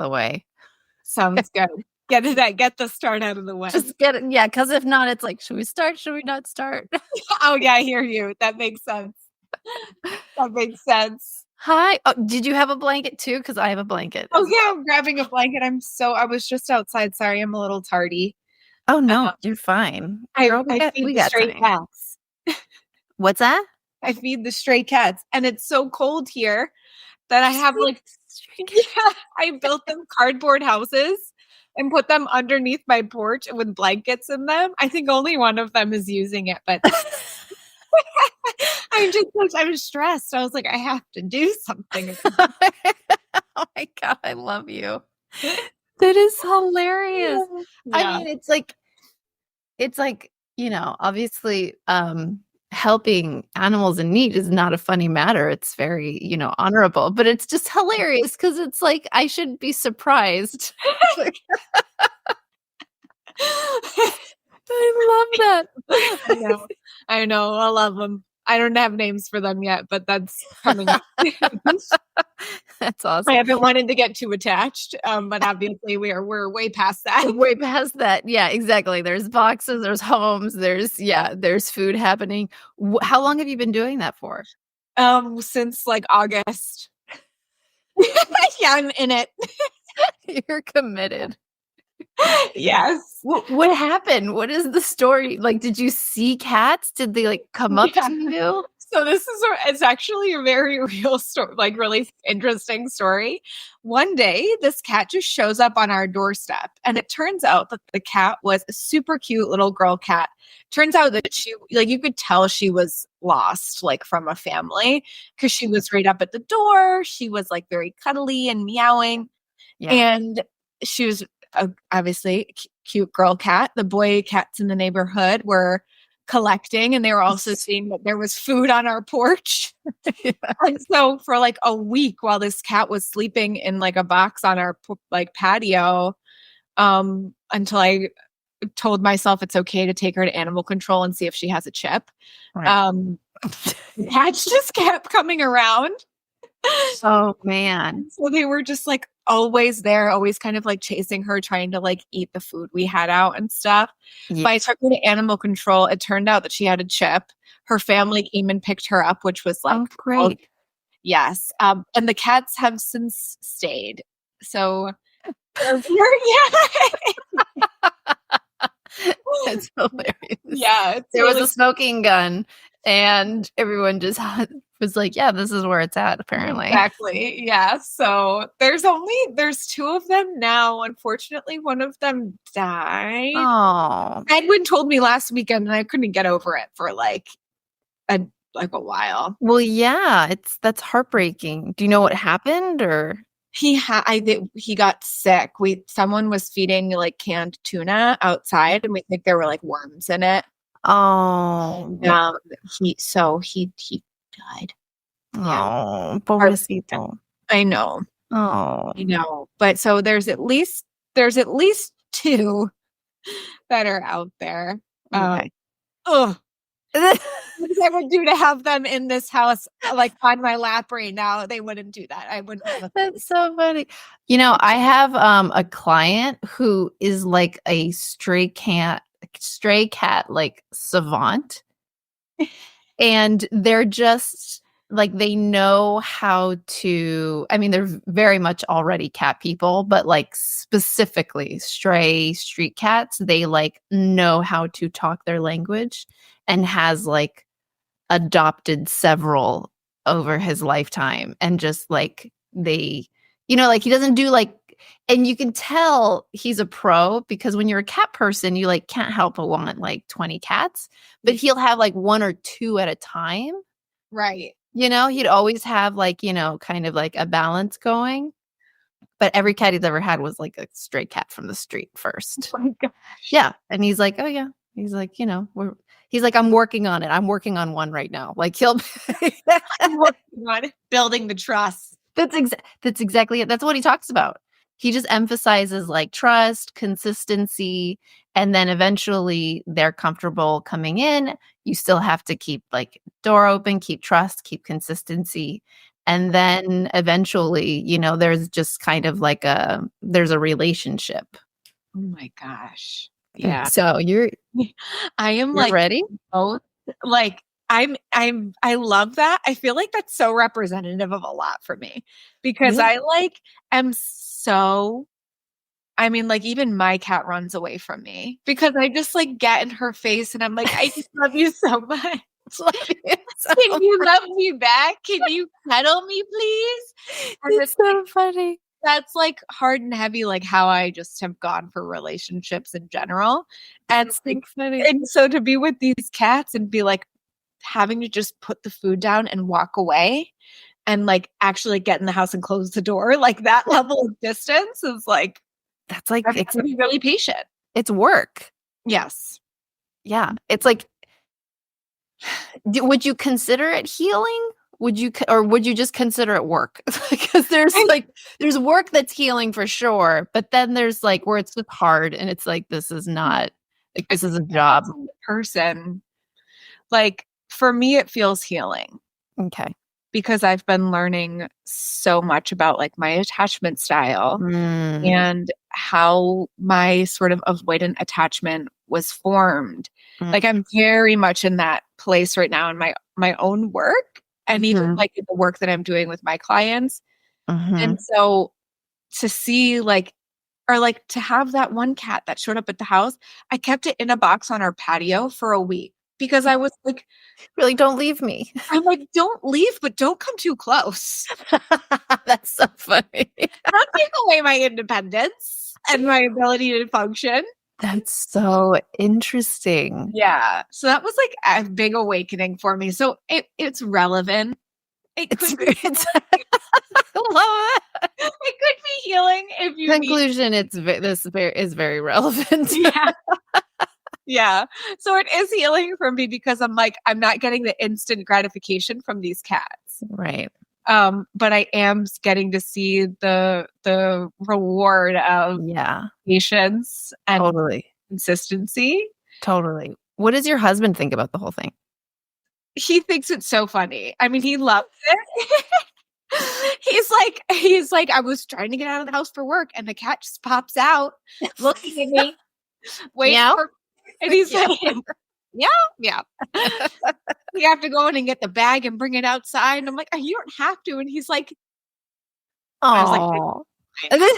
of the way. Sounds good. Get the start out of the way. Just get it. Yeah, because if not, it's like, should we start? Should we not start? Oh yeah, I hear you. That makes sense. That makes sense. Hi. Oh, did you have a blanket too? Because I have a blanket. Oh yeah, I'm grabbing a blanket. I was just outside. Sorry, I'm a little tardy. Oh no, you're fine. Girl, I feed we the got stray time. cats. What's that? I feed the stray cats, and it's so cold here that I have like, yeah, I built them cardboard houses and put them underneath my porch with blankets in them. I think only one of them is using it, but I'm stressed. I was like, I have to do something. Oh my God, I love you. That is hilarious. Yeah. I mean, it's like, obviously, helping animals in need is not a funny matter. It's very, honorable, but it's just hilarious because it's like, I shouldn't be surprised. I love that. I know. I love them. I don't have names for them yet, but that's coming up. That's awesome. I haven't wanted to get too attached, but obviously we're way past that. Way past that. Yeah, exactly. There's boxes, there's homes, there's food happening. How long have you been doing that for? Since like August. Yeah, I'm in it. You're committed. Yes. What happened? What is the story? Like, did you see cats? Did they like come up to you? So it's actually a very real story, like really interesting story. One day, this cat just shows up on our doorstep, and it turns out that the cat was a super cute little girl cat. Turns out that you could tell she was lost, like from a family, because she was right up at the door. She was like very cuddly and meowing, and she was obviously cute girl cat. The boy cats in the neighborhood were collecting, and they were also seeing that there was food on our porch. And so for like a week while this cat was sleeping in like a box on our like patio, until I told myself it's okay to take her to animal control and see if she has a chip. Right. The cat just kept coming around. Oh man. So they were just like always there, always kind of like chasing her, trying to like eat the food we had out and stuff. Yeah. But I took her to animal control. It turned out that she had a chip. Her family came and picked her up, which was like, great. Yes. And the cats have since stayed. So That's hilarious. Yeah. There was a smoking gun, and everyone just was like, yeah, this is where it's at, apparently. Exactly. Yeah. So there's two of them now. Unfortunately, one of them died. Oh. Edwin told me last weekend, and I couldn't get over it for like a while. Well, yeah, that's heartbreaking. Do you know what happened, or? He got sick. Someone was feeding like canned tuna outside, and we think there were like worms in it. Oh. He died. Oh, pobrecito. I know. Oh. I know. But so there's at least two that are out there. Okay. What I would do to have them in this house, like on my lap right now, they wouldn't do that. I wouldn't. That's so funny. I have a client who is like a stray cat like savant, and they're just like, they know how to. I mean, they're very much already cat people, but like specifically stray street cats, they like know how to talk their language, and has like adopted several over his lifetime, and just like they, like he doesn't do like, and you can tell he's a pro, because when you're a cat person, you like can't help but want like 20 cats, but he'll have like one or two at a time. Right. He'd always have like, kind of like a balance going. But every cat he's ever had was like a stray cat from the street first. Oh my gosh. Yeah. And he's like, oh yeah. He's like, he's like, I'm working on it. I'm working on one right now. Like I'm working on it, building the trust. That's exactly it. That's what he talks about. He just emphasizes like trust, consistency, and then eventually they're comfortable coming in. You still have to keep like door open, keep trust, keep consistency. And then eventually, there's just kind of like there's a relationship. Oh my gosh. Yeah. So I am you're like ready? both like I love that. I feel like that's so representative of a lot for me because Yeah. I like am so I mean, like even my cat runs away from me because I just like get in her face and I'm like, I just love you so much. Love you so Can you love me back? Can you cuddle me, please? And It's so funny. that's like hard and heavy, like how I just have gone for relationships in general. And It's like, so funny. and so to be with these cats and be like having to just put the food down and walk away and like actually get in the house and close the door, like that level of distance is like That's like I have to be really patient. it's work. Yes. Yeah. It's like, would you consider it healing? Or would you just consider it work? Because there's work that's healing for sure, but then there's like where it's just hard and it's like this is not like this is a job. Person. Like for me, it feels healing Okay. because I've been learning so much about like my attachment style and how my sort of avoidant attachment was formed. Like I'm very much in that place right now in my own work and even like the work that I'm doing with my clients. And so to see like or like to have that one cat that showed up at the house, I kept it in a box on our patio for a week because I was like, Really, don't leave me. I'm like, don't leave, but don't come too close. That's so funny. Don't take away my independence and my ability to function. That's so interesting. Yeah. So that was like a big awakening for me. So it's relevant. It could be I love it. it could be healing if you Conclusion, is very relevant. Yeah. Yeah. So it is healing for me because I'm like, I'm not getting the instant gratification from these cats. Right. But I am getting to see the reward of patience and consistency. Totally. What does your husband think about the whole thing? He thinks it's so funny. I mean, he loves it. He's like, I was trying to get out of the house for work and the cat just pops out looking at me, waiting for, and he's like, yeah. We have to go in and get the bag and bring it outside. And I'm like, you don't have to. And he's like, I was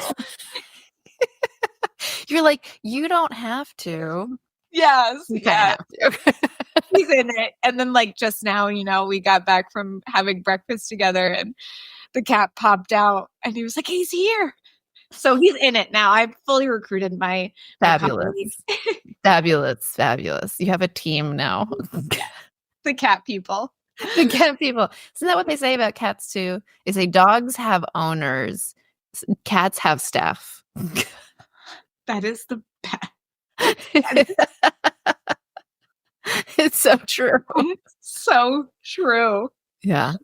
like, you're like, you don't have to. Yes. You kind of have to. He's in it. And then like just now, we got back from having breakfast together and the cat popped out and he was like, he's here. So he's in it now. I've fully recruited my fabulous. Fabulous. You have a team now. The cat people. The cat people. Isn't that what they say about cats too? They say dogs have owners, cats have staff. That is the best. It's so true. So true. Yeah.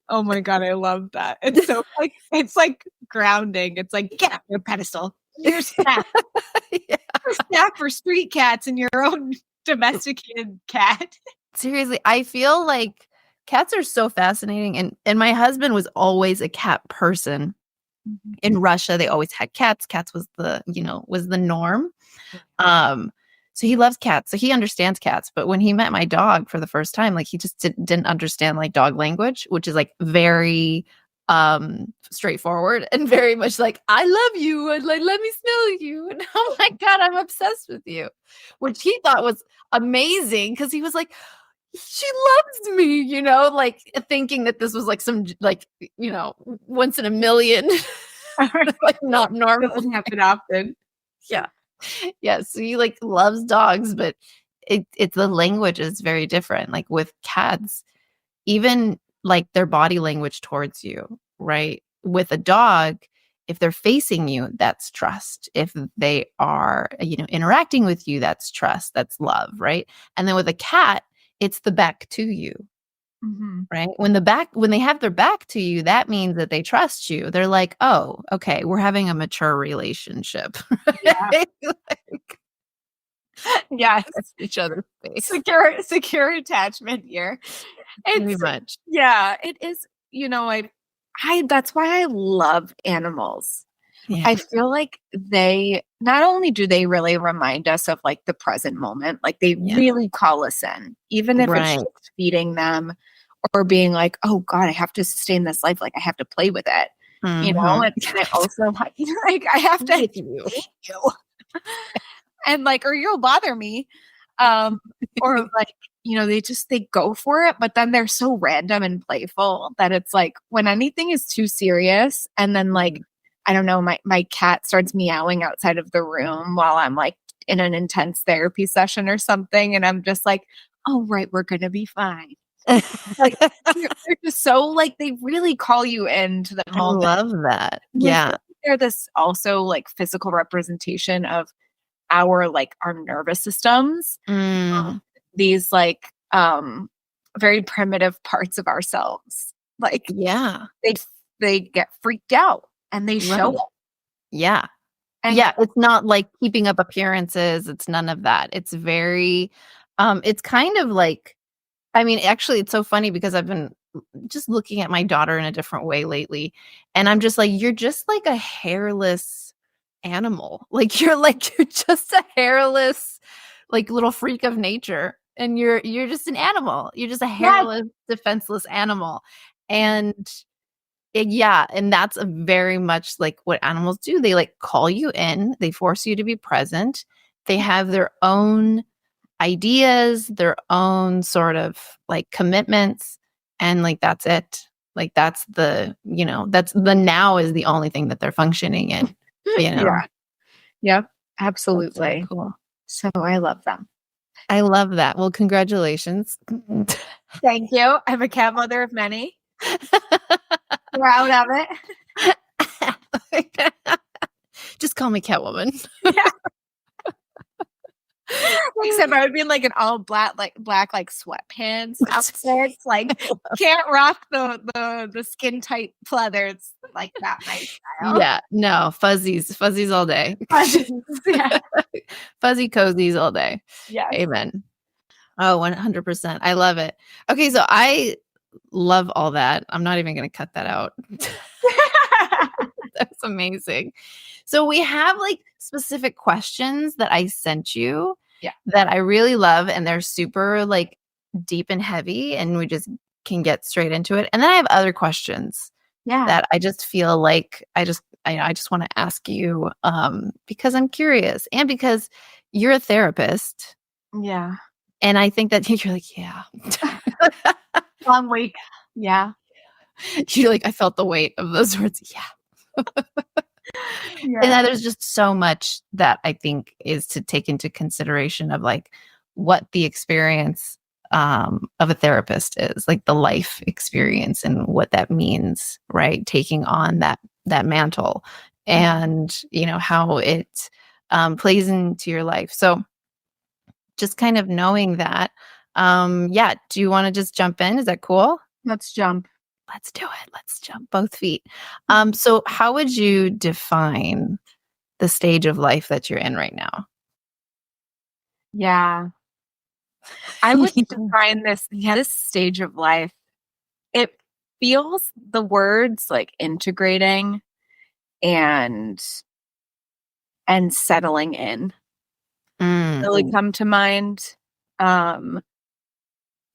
Oh my God, I love that. It's so like it's like grounding. It's like get off your pedestal. You're staff. You're staff for street cats and your own domesticated cat. Seriously, I feel like cats are so fascinating, and my husband was always a cat person. In Russia, they always had cats. Cats was the norm. So he loves cats. So he understands cats. But when he met my dog for the first time, like he just didn't understand like dog language, which is like very straightforward and very much like, I love you and like let me smell you. And oh my God, I'm obsessed with you. Which he thought was amazing because he was like, she loves me, like thinking that this was like some like, once in a million. Like not normal. Doesn't happen often. Yeah. Yeah. So he like loves dogs, but it's the language is very different. Like with cats, even like their body language towards you, right? With a dog, if they're facing you, that's trust. If they are, interacting with you, that's trust, that's love, right? And then with a cat, it's the back to you. Right? When they have their back to you, that means that they trust you. They're like, oh, okay, we're having a mature relationship. Yeah. Yes. Each other's face. Secure attachment here. Very much. Yeah, it is, that's why I love animals. Yeah. I feel like they not only do they really remind us of like the present moment, like they Yeah. really call us in, even if it's Right. just feeding them or being like, oh God, I have to sustain this life. Like I have to play with it, you know? Mhm. And I also like I have to With you. hate you. And like, or you'll bother me. Or like, they go for it, but then they're so random and playful that it's like when anything is too serious and then like, I don't know, my cat starts meowing outside of the room while I'm like in an intense therapy session or something. And I'm just like, oh, right, we're going to be fine. Like they're just so like, they really call you into the I moment. love that. And I feel Yeah. like they're this also like physical representation of our nervous systems, Mm. these like very primitive parts of ourselves. Like Yeah. they get freaked out and they show Right. it. Yeah. And Yeah, it's not like keeping up appearances, it's none of that. It's very it's kind of like, I mean, actually it's so funny because I've been just looking at my daughter in a different way lately, and I'm just like, you're just like a hairless animal. You're just a hairless like little freak of nature, and you're just an animal. You're just a yes, hairless, defenseless animal. And yeah, and that's a very much like what animals do. They like call you in, they force you to be present. They have their own ideas, their own sort of like commitments, and like that's it. Like that's the now is the only thing that they're functioning in, you know. yeah, yep, That's so absolutely. cool. So I love them. I love that. Well, congratulations. Thank you. I'm a cat mother of many. Proud of it. Just call me Catwoman. Yeah. Except I would be in like an all black like sweatpants outfits. Like can't rock the skin tight pleathers like that. My style. Yeah, no, fuzzies all day. Yeah. Fuzzy cozies all day. Yes. Amen. Oh, 100%. I love it. Okay, so I love all that. I'm not even going to cut that out. That's amazing. So we have like specific questions that I sent you that I really love, and they're super like deep and heavy, and we just can get straight into it. And then I have other questions that I just feel like I just want to ask you because I'm curious and because you're a therapist. Yeah. And I think that you're like, yeah. Long week. Yeah. You're like, I felt the weight of those words. Yeah. And then there's just so much that I think is to take into consideration of like what the experience of a therapist is, like the life experience and what that means, right? Taking on that mantle and, how it plays into your life. So just kind of knowing that, do you want to just jump in? Is that cool? Let's jump. Let's do it. Let's jump both feet. So how would you define the stage of life that you're in right now? Yeah. I would define this stage of life. It feels the words like integrating and settling in really come to mind.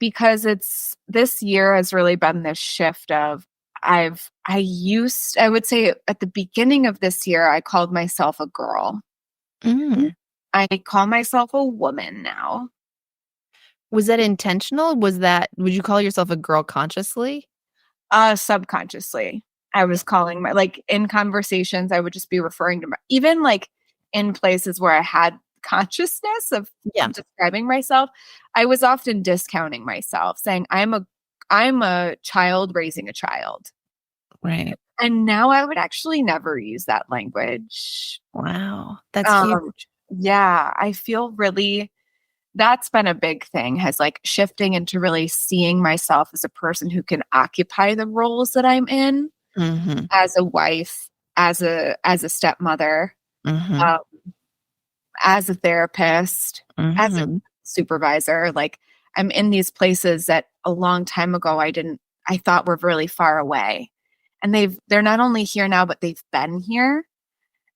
Because this year has really been this shift of I would say at the beginning of this year, I called myself a girl. I call myself a woman now. Was that intentional? Would you call yourself a girl consciously? Subconsciously. I was calling like in conversations, I would just be referring to even like in places where I had consciousness of describing myself, I was often discounting myself, saying I'm a child raising a child. Right. And now I would actually never use that language. Wow. That's huge. Yeah. I feel really, that's been a big thing, has like shifting into really seeing myself as a person who can occupy the roles that I'm in as a wife, as a stepmother, as a therapist, as a supervisor. Like I'm in these places that a long time ago I thought were really far away. and they're not only here now, but they've been here.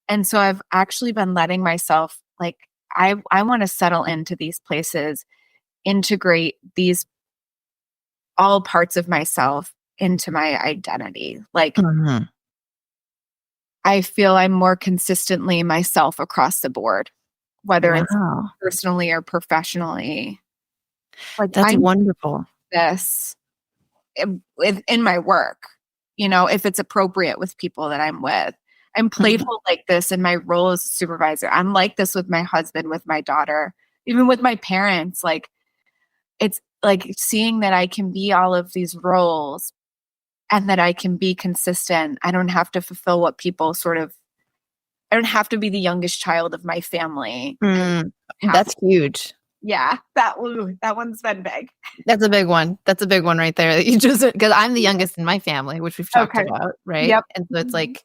And so I've actually been letting myself, like, I want to settle into these places, integrate these all parts of myself into my identity. Like, Mhm. I feel I'm more consistently myself across the board, whether it's Wow. personally or professionally. Like, That's I'm wonderful. this in my work, if it's appropriate with people that I'm with. I'm Mhm. playful like this in my role as a supervisor. I'm like this with my husband, with my daughter, even with my parents. Like, it's like seeing that I can be all of these roles and that I can be consistent. I don't have to fulfill what people I don't have to be the youngest child of my family. Have That's huge. Yeah, that one's been big. That's a big one. That's a big one right there that you just because I'm the youngest in my family, which we've talked Okay. about, right? Yep. And so it's Mhm. like,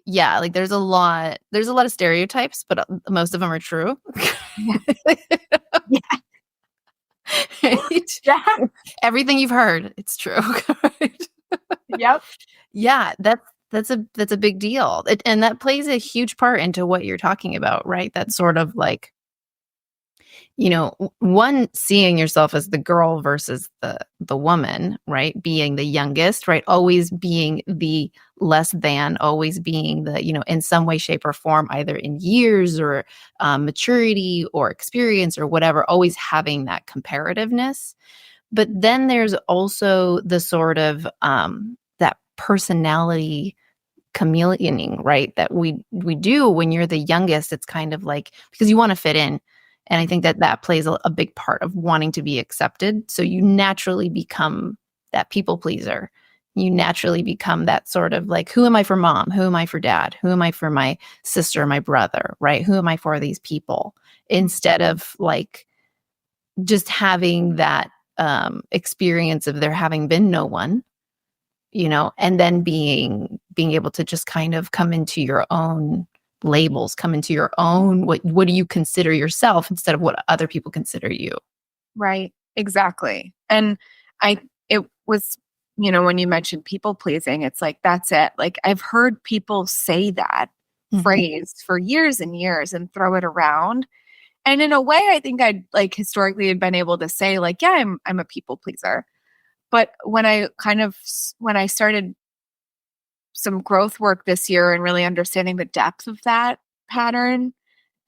yeah, like there's a lot of stereotypes, but most of them are true. Yeah. Yeah. Right? Yeah. Everything you've heard, it's true. Right? Yep. Yeah, that's a big deal. And that plays a huge part into what you're talking about, right? That sort of like one seeing yourself as the girl versus the woman, right? Being the youngest, right? Always being the less than, always being the, in some way, shape, or form, either in years or maturity or experience or whatever, always having that comparativeness. But then there's also the sort of that personality chameleoning, right? That we do when you're the youngest. It's kind of like because you want to fit in. And I think that plays a big part of wanting to be accepted. So you naturally become that people pleaser. You naturally become that sort of like, who am I for mom? Who am I for dad? Who am I for my sister, my brother, right? Who am I for these people? Instead of like just having that experience of there having been no one, and then being able to just kind of come into your own labels, come into your own what do you consider yourself instead of what other people consider you. Right. Exactly. And it was, when you mentioned people pleasing, it's like, that's it. Like, I've heard people say that Mhm. phrase for years and years and throw it around. And in a way, I think I'd like historically had been able to say, like, yeah, I'm a people pleaser. But when I started some growth work this year and really understanding the depth of that pattern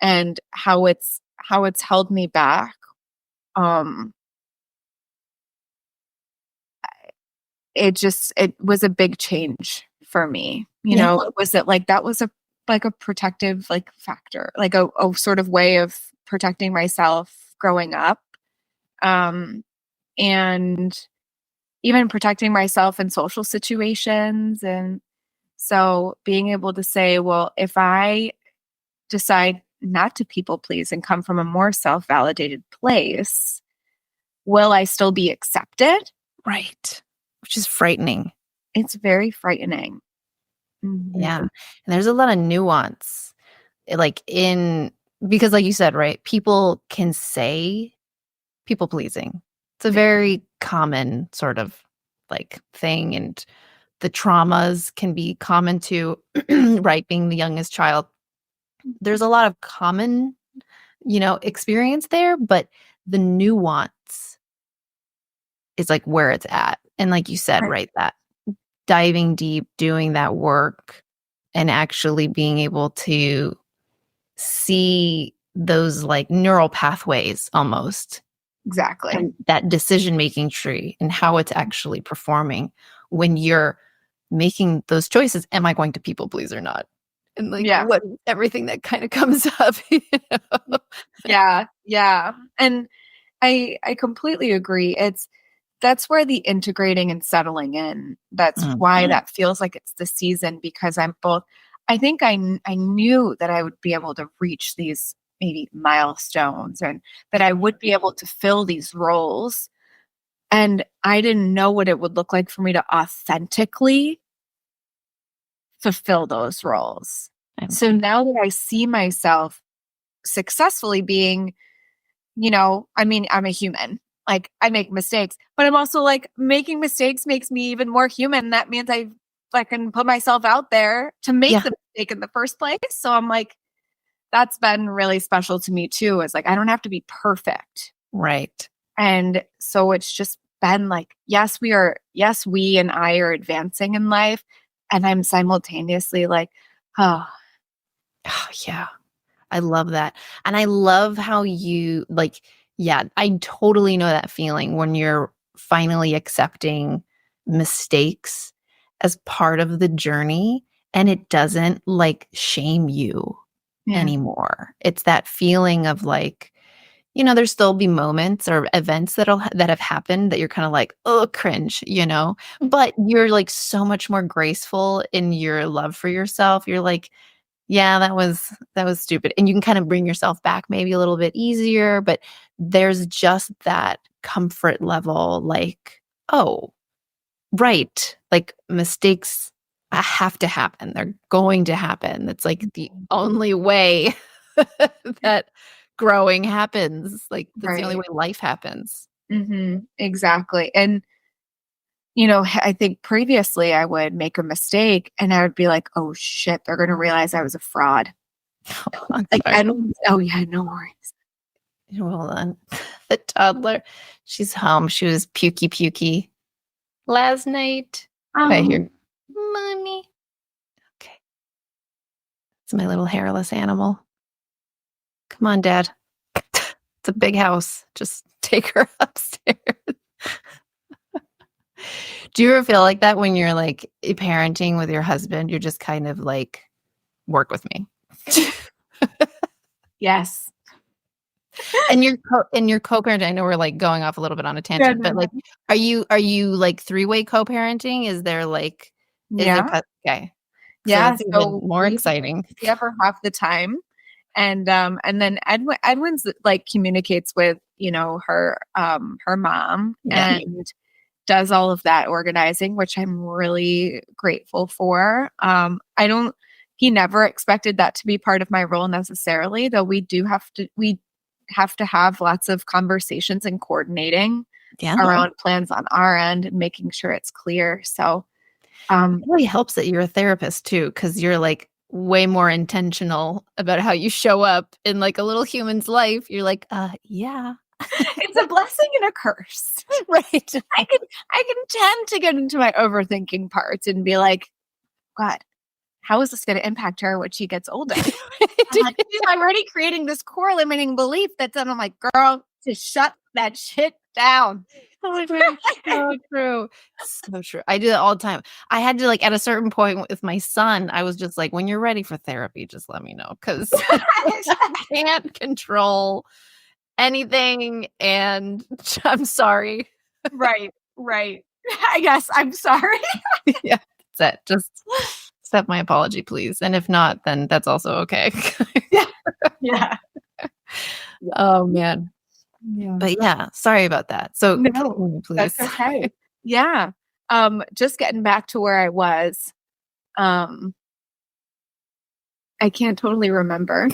and how it's held me back, um it was a big change for me. Yeah. It was that was a protective like factor, like a sort of way of protecting myself growing up. Um and even protecting myself in social situations. And so being able to say, well, if I decide not to people please and come from a more self-validated place, will I still be accepted? Right. Which is frightening. It's very frightening. Yeah. Mhm. And there's a lot of nuance like in because like you said, right? People can say people pleasing. It's a very common sort of like thing and the traumas can be common to right being the youngest child. There's a lot of common, experience there, but the nuance is like where it's at. And like you said, Right. right, that diving deep, doing that work and actually being able to see those like neural pathways almost Exactly. and that decision making tree and how it's actually performing when you're making those choices. Am I going to people please or not? And like Yeah. what everything that kind of comes up. Yeah. Yeah. And I completely agree. That's where the integrating and settling in. That's why Mhm. that feels like it's the season, because I think I knew that I would be able to reach these maybe milestones and that I would be able to fill these roles. And I didn't know what it would look like for me to authentically fulfill those roles. I'm- So now that I see myself successfully being, I mean, I'm a human. Like, I make mistakes, but I'm also like, making mistakes makes me even more human. That means I fucking put myself out there to make Yeah. the mistake in the first place. So I'm like, that's been really special to me too. Is like, I don't have to be perfect. Right. And so it's just been like, yes, we and I are advancing in life. And I'm simultaneously like, oh, Oh, yeah. I love that. And I love how you like, yeah, I totally know that feeling when you're finally accepting mistakes as part of the journey and it doesn't like shame you yeah, anymore. It's that feeling of like, there's still be moments or events that have happened that you're kind of like, oh, cringe, but you're like so much more graceful in your love for yourself. You're like, yeah, that was stupid. And you can kind of bring yourself back maybe a little bit easier, but there's just that comfort level like, oh, right. Like mistakes have to happen. They're going to happen. That's like the only way that growing happens. Like that's the only right. way life happens. Exactly. And, I think previously I would make a mistake and I would be like, oh shit, they're going to realize I was a fraud. I'm Like, sorry. oh yeah, no worries. Hold on. The toddler, she's home. She was pukey last night. Okay, here. Mommy. Okay. It's my little hairless animal. Come on, Dad. It's a big house. Just take her upstairs. Do you ever feel like that when you're like parenting with your husband? You're just kind of like, work with me. Yes. And your co-parent, I know we're like going off a little bit on a tangent, but like, are you like three-way co-parenting? Is there like, Yeah. okay. Yeah. That's even So more exciting. together half the time. And then Edwin's like communicates with, her mom Yeah. and does all of that organizing, which I'm really grateful for. He never expected that to be part of my role necessarily, though we have to have lots of conversations and coordinating Yeah. around plans on our end and making sure it's clear. So, It really helps that you're a therapist too, because you're like way more intentional about how you show up in like a little human's life. You're like, yeah. it's a blessing and a curse. Right. I can tend to get into my overthinking parts and be like, God, how is this going to impact her when she gets older? I'm already creating this core limiting belief that then I'm like, girl, just shut that shit down. Oh my God, so true. So true. I do that all the time. I had to like at a certain point with my son, I was just like, when you're ready for therapy, just let me know. Cause I can't control anything. And I'm sorry. Right. I guess I'm sorry. Yeah. That's it. Just accept my apology, please. And if not, then that's also okay. Yeah. Oh man. Yeah. But yeah, sorry about that. So No, continue, please. that's okay. Yeah. Just getting back to where I was. I can't totally remember.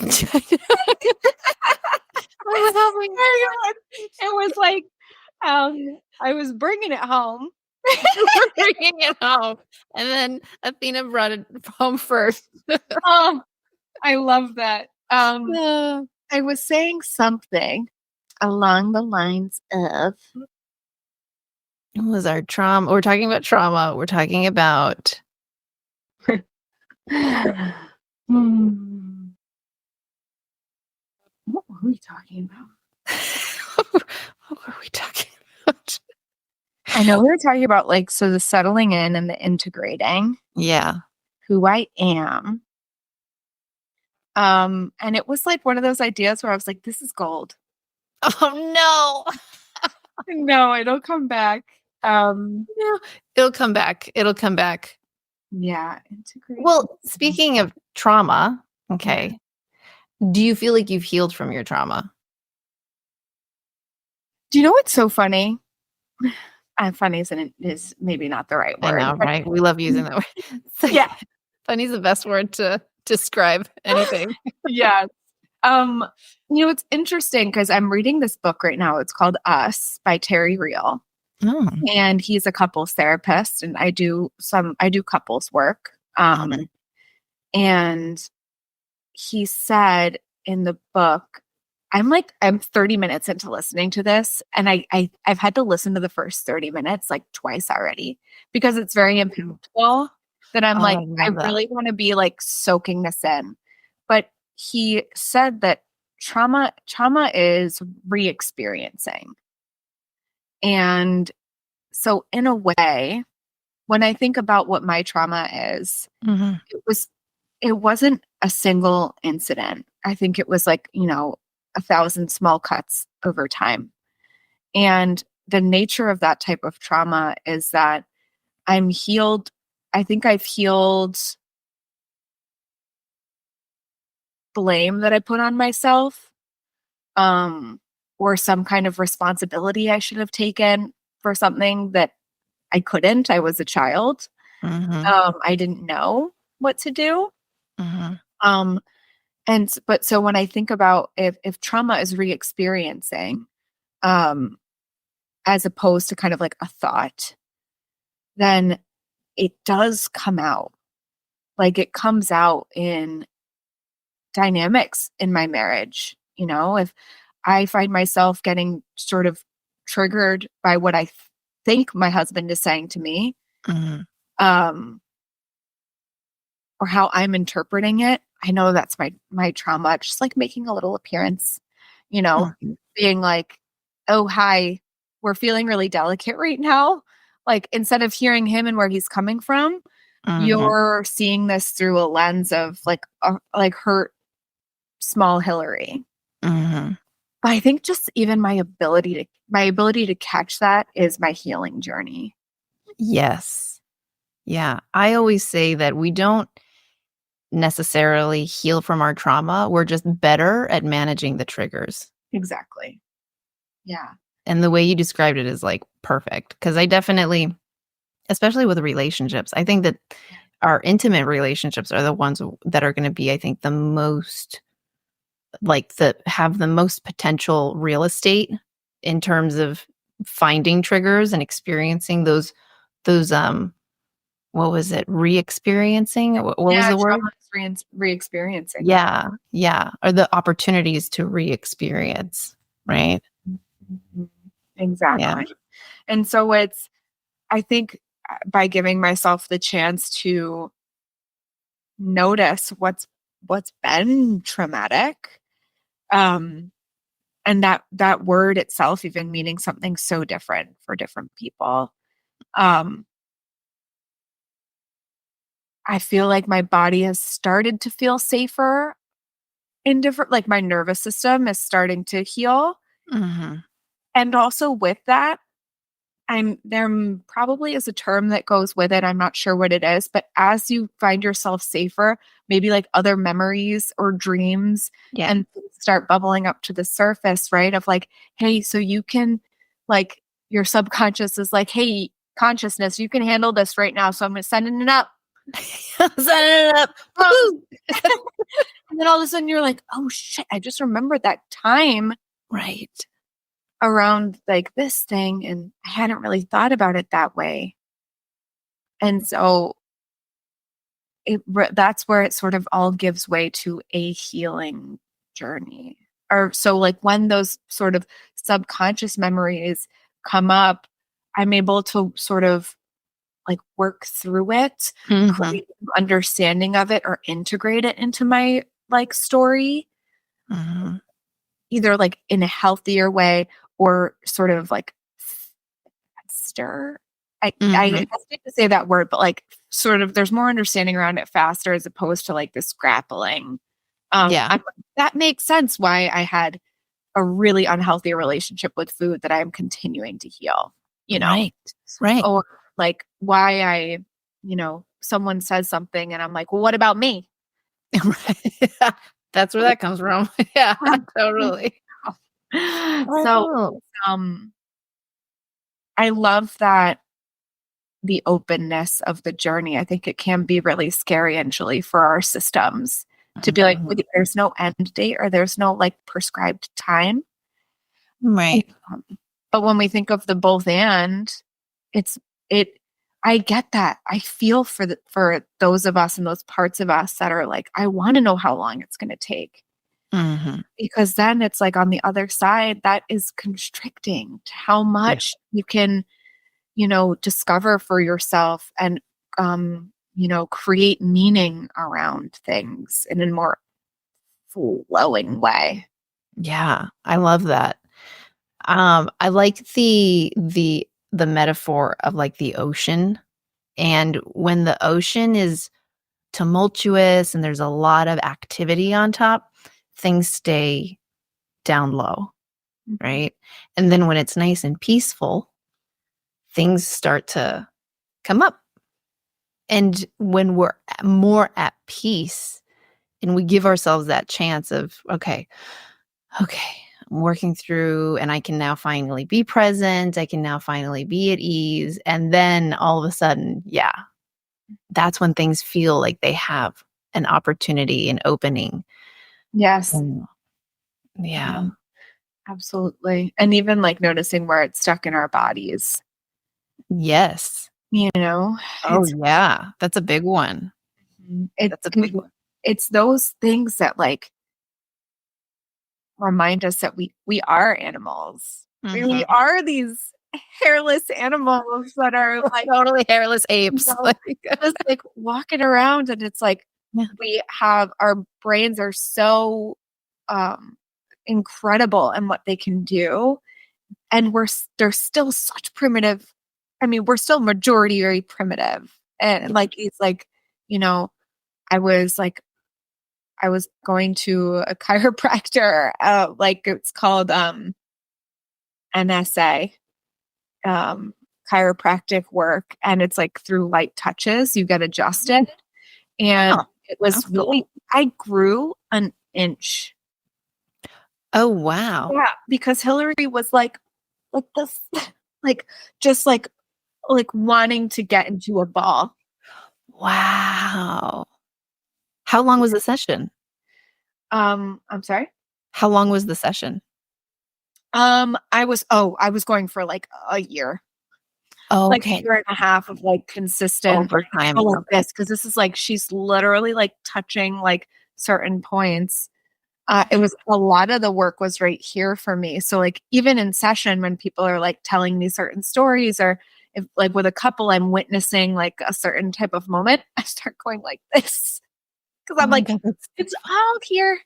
It was like, I was bringing it home. Bringing it home. And then Athena brought it home first. Oh, I love that. Uh, I was saying something along the lines of It was our trauma. We're talking about trauma. We're talking about what were we talking about? what were we talking about? I know we were talking about like the settling in and the integrating Yeah. who I am. And it was like one of those ideas where I was like, this is gold. Oh No, it'll come back. no. It'll come back. Yeah, integrating. Well, speaking of trauma, okay. Do you feel like you've healed from your trauma? Do you know what's so funny? Funny is maybe not the right word. I know, right? We love using that word. Like, Yeah. Funny is the best word to describe anything. Yeah. It's interesting because I'm reading this book right now. It's called Us by Terry Real. Oh. and he's a couples therapist, and I do couples work. Mhm. And he said in the book, I'm 30 minutes into listening to this, and I've had to listen to the first 30 minutes like twice already because it's very impactful that I'm Oh, like, I I love that. really want to be like soaking this in. But he said that trauma is re-experiencing. And so in a way, when I think about what my trauma is, Mhm. it was it wasn't a single incident. I think it was like, 1,000 small cuts over time. And the nature of that type of trauma is that I'm healed. I think I've healed blame that I put on myself, um, or some kind of responsibility I should have taken for something that I couldn't. I was a child. Mhm. I didn't know what to do. Mhm. Um, but so when I think about if trauma is re-experiencing, um, as opposed to kind of like a thought, then it does come out. Like it comes out in dynamics in my marriage. If I find myself getting sort of triggered by what I think my husband is saying to me, Mhm. um, or how I'm interpreting it, I know that's my trauma, just like making a little appearance, Mhm. being like, "Oh, hi, we're feeling really delicate right now." Like instead of hearing him and where he's coming from, Mhm. you're seeing this through a lens of like hurt small Hillary. Mhm. But I think just even my ability to catch that is my healing journey. Yes. Yeah. I always say that we don't necessarily heal from our trauma. We're just better at managing the triggers. Exactly. Yeah. And the way you described it is like perfect because I definitely, especially with relationships, I think that our intimate relationships are the ones that are going to be, I think, the most like the have the most potential real estate in terms of finding triggers and experiencing those what was it? Re-experiencing? What was Yeah, the word? trauma is re-experiencing it. Yeah, yeah, or the opportunities to re-experience, right? Mhm. Yeah. Exactly. And so I think by giving myself the chance to notice what's been traumatic, um, and that word itself even meaning something so different for different people. Um, I feel like my body has started to feel safer in different like my nervous system is starting to heal. Mhm. And also with that, probably is a term that goes with it. I'm not sure what it is, but as you find yourself safer, maybe like other memories or dreams Yeah. and things start bubbling up to the surface, right? Of like, hey, so you can like your subconscious is like, hey, consciousness, you can handle this right now. So I'm gonna sending it up. Setting it up. Um, Woohoo! and then all of a sudden you're like, oh shit, I just remembered that time Right. around like this thing and I hadn't really thought about it that way. And so that's where it sort of all gives way to a healing journey. Or so like when those sort of subconscious memories come up, I'm able to sort of like work through it, Mhm. create an understanding of it or integrate it into my like story, Mhm. either like in a healthier way or sort of like faster. I Mhm. hesitate to say that word, but like sort of there's more understanding around it faster as opposed to like this grappling. Yeah. That makes sense why I had a really unhealthy relationship with food that I'm continuing to heal, you know, Right. Right. or like why someone says something and I'm like, well, what about me? Right. That's where that comes from. Yeah, totally. So, Oh. um, I love that the openness of the journey. I think it can be really scary initially for our systems to be like, Mhm. there's no end date or there's no like prescribed time. Right. But when we think of the both and, it's it I get that. I feel for those of us and those parts of us that are like, I want to know how long it's going to take. Mhm. Because then it's like on the other side, that is constricting to how Yeah. much you can, discover for yourself and, create meaning around things in a more flowing way. Yeah, I love that. I like the metaphor of, like, the ocean, and when the ocean is tumultuous and there's a lot of activity on top, things stay down low, Mhm. right? And then when it's nice and peaceful, things start to come up. And when we're more at peace and we give ourselves that chance of, okay, I'm working through and I can now finally be present. I can now finally be at ease. And then all of a sudden, yeah, that's when things feel like they have an opportunity, an opening. Yes. Mm. Yeah. Yeah, absolutely. And even like noticing where it's stuck in our bodies, Yes. you know, Oh, it's yeah. That's a big one. it That's a big one. it's those things that like remind us that we are animals. We Mhm. are these hairless animals that are like, Totally hairless apes. know, Like, just like walking around, and it's like yeah. we have our brains are so um incredible in what they can do, and they're still such primitive. I mean, we're still majority very primitive, and Yeah. like it's like, you know I was like I was going to a chiropractor, like it's called NSA, um, chiropractic work, and it's like through light touches you get adjusted, and Oh, it was that's cool. really I grew an inch. Oh, wow. Yeah, because Hillary was like this, like just like wanting to get into a ball. Wow. How long was the session? I'm sorry. How long was the session? I was going for like a year. Like a Okay. year and a half of like consistent, Over like, time. how like Okay. this, because this is like she's literally like touching like certain points. It was a lot of the work was right here for me. So like even in session when people are like telling me certain stories, or if like with a couple I'm witnessing like a certain type of moment, I start going like this because Oh I'm my like, god, it's all here.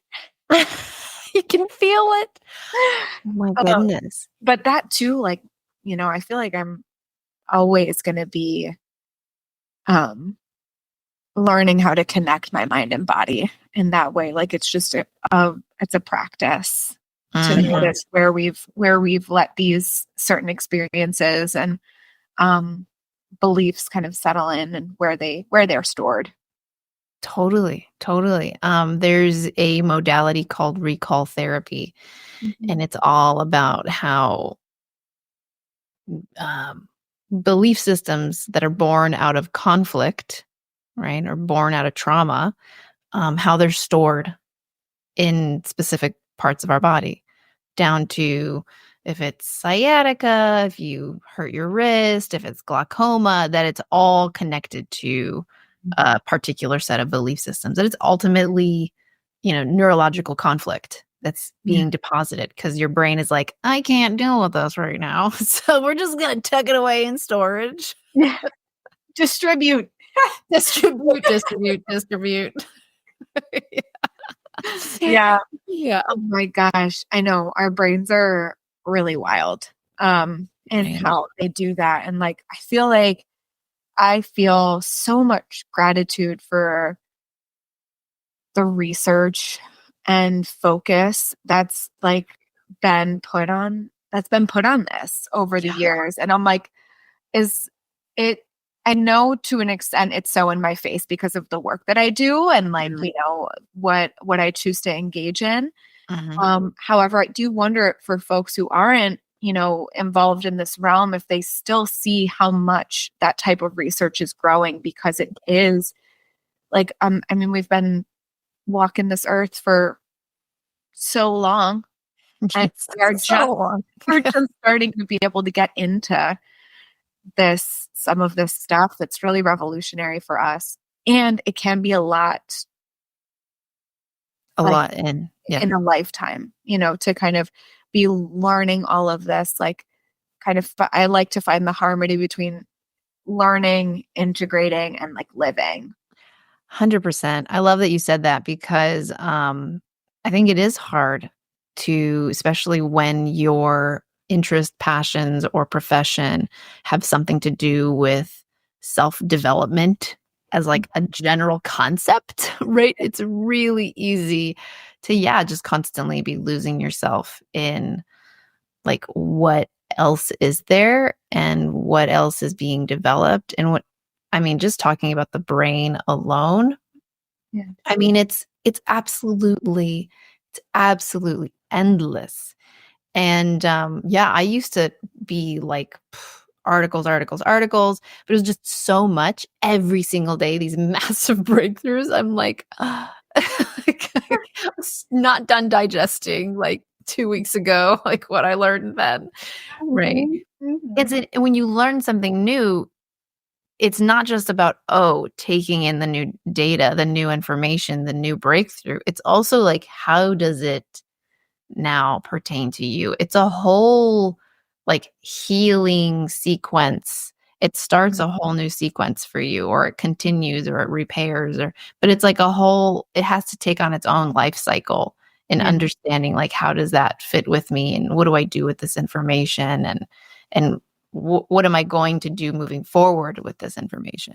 you can feel it. Oh my Um, goodness. but that too, like, I feel like I'm always going to be um learning how to connect my mind and body in that way. Like it's just it's a practice to Mhm. notice where we've let these certain experiences and um beliefs kind of settle in, and where they're stored. Totally, totally. There's a modality called recall therapy, Mhm. and it's all about how um, belief systems that are born out of conflict, right, or born out of trauma, how they're stored in specific parts of our body, down to if it's sciatica, if you hurt your wrist, if it's glaucoma, that it's all connected to a particular set of belief systems. That it's ultimately, neurological conflict that's Yeah. being deposited because your brain is like, I can't deal with this right now. So we're just going to tuck it away in storage. Yeah. Distribute. Distribute, distribute, distribute. Yeah. Yeah. Oh my gosh. I know our brains are really wild. And Right. how they do that. And like I feel so much gratitude for the research and focus that's been put on this over the Yeah. years. And I'm like, is it I know to an extent it's so in my face because of the work that I do, and like, Mhm. what I choose to engage in. Mhm. However, I do wonder for folks who aren't, involved in this realm, if they still see how much that type of research is growing, because it is like, I mean, we've been walking this earth for so long, And It's we are so just long. we're just starting to be able to get into some of this stuff that's really revolutionary for us. And it can be a lot, A like, lot yeah. in a lifetime, to kind of be learning all of this. Like, I like to find the harmony between learning, integrating, and like living. 100%. I love that you said that because I think it is hard to, especially when your interest, passions, or profession have something to do with self development as like a general concept, right? It's really easy to, yeah, just constantly be losing yourself in like what else is there and what else is being developed and what I mean, just talking about the brain alone, Yeah. I mean, it's absolutely endless. And yeah, I used to be like articles, but it was just so much every single day, these massive breakthroughs. I'm like, not done digesting like 2 weeks ago, like what I learned then. Right. Mhm, mhm. When you learn something new, it's not just about, oh, taking in the new data, the new information, the new breakthrough. It's also like, how does it now pertain to you? It's a whole like healing sequence. It starts a whole new sequence for you, or it continues, or it repairs, but it's like it has to take on its own life cycle in Yeah. understanding like, how does that fit with me? And what do I do with this information? And what am I going to do moving forward with this information?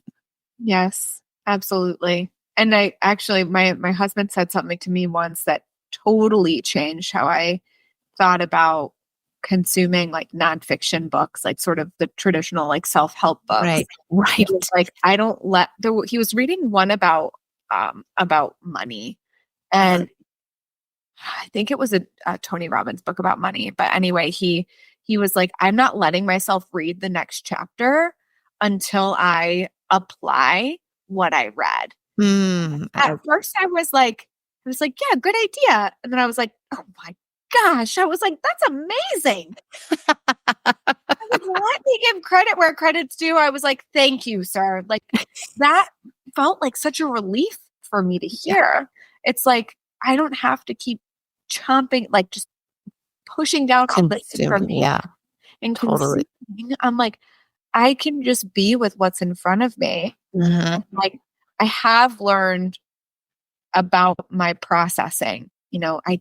Yes, absolutely. And I actually, my husband said something to me once that totally changed how I thought about consuming like nonfiction books, like sort of the traditional like self-help books. Right. Right. It was like, I don't he was reading one about money. And I think it was a Tony Robbins book about money. But anyway, he was like, I'm not letting myself read the next chapter until I apply what I read. At first I was like, yeah, good idea. And then I was like, oh my gosh. I was like, that's amazing. I was like, let me give credit where credit's due. I was like, thank you, sir. Like, that felt like such a relief for me to Yeah. hear. It's like, I don't have to keep chomping, like just pushing down all this Consuming. information Yeah. and Totally. consuming. I'm like, I can just be with what's in front of me. Mhm. Like, I have learned about my processing. I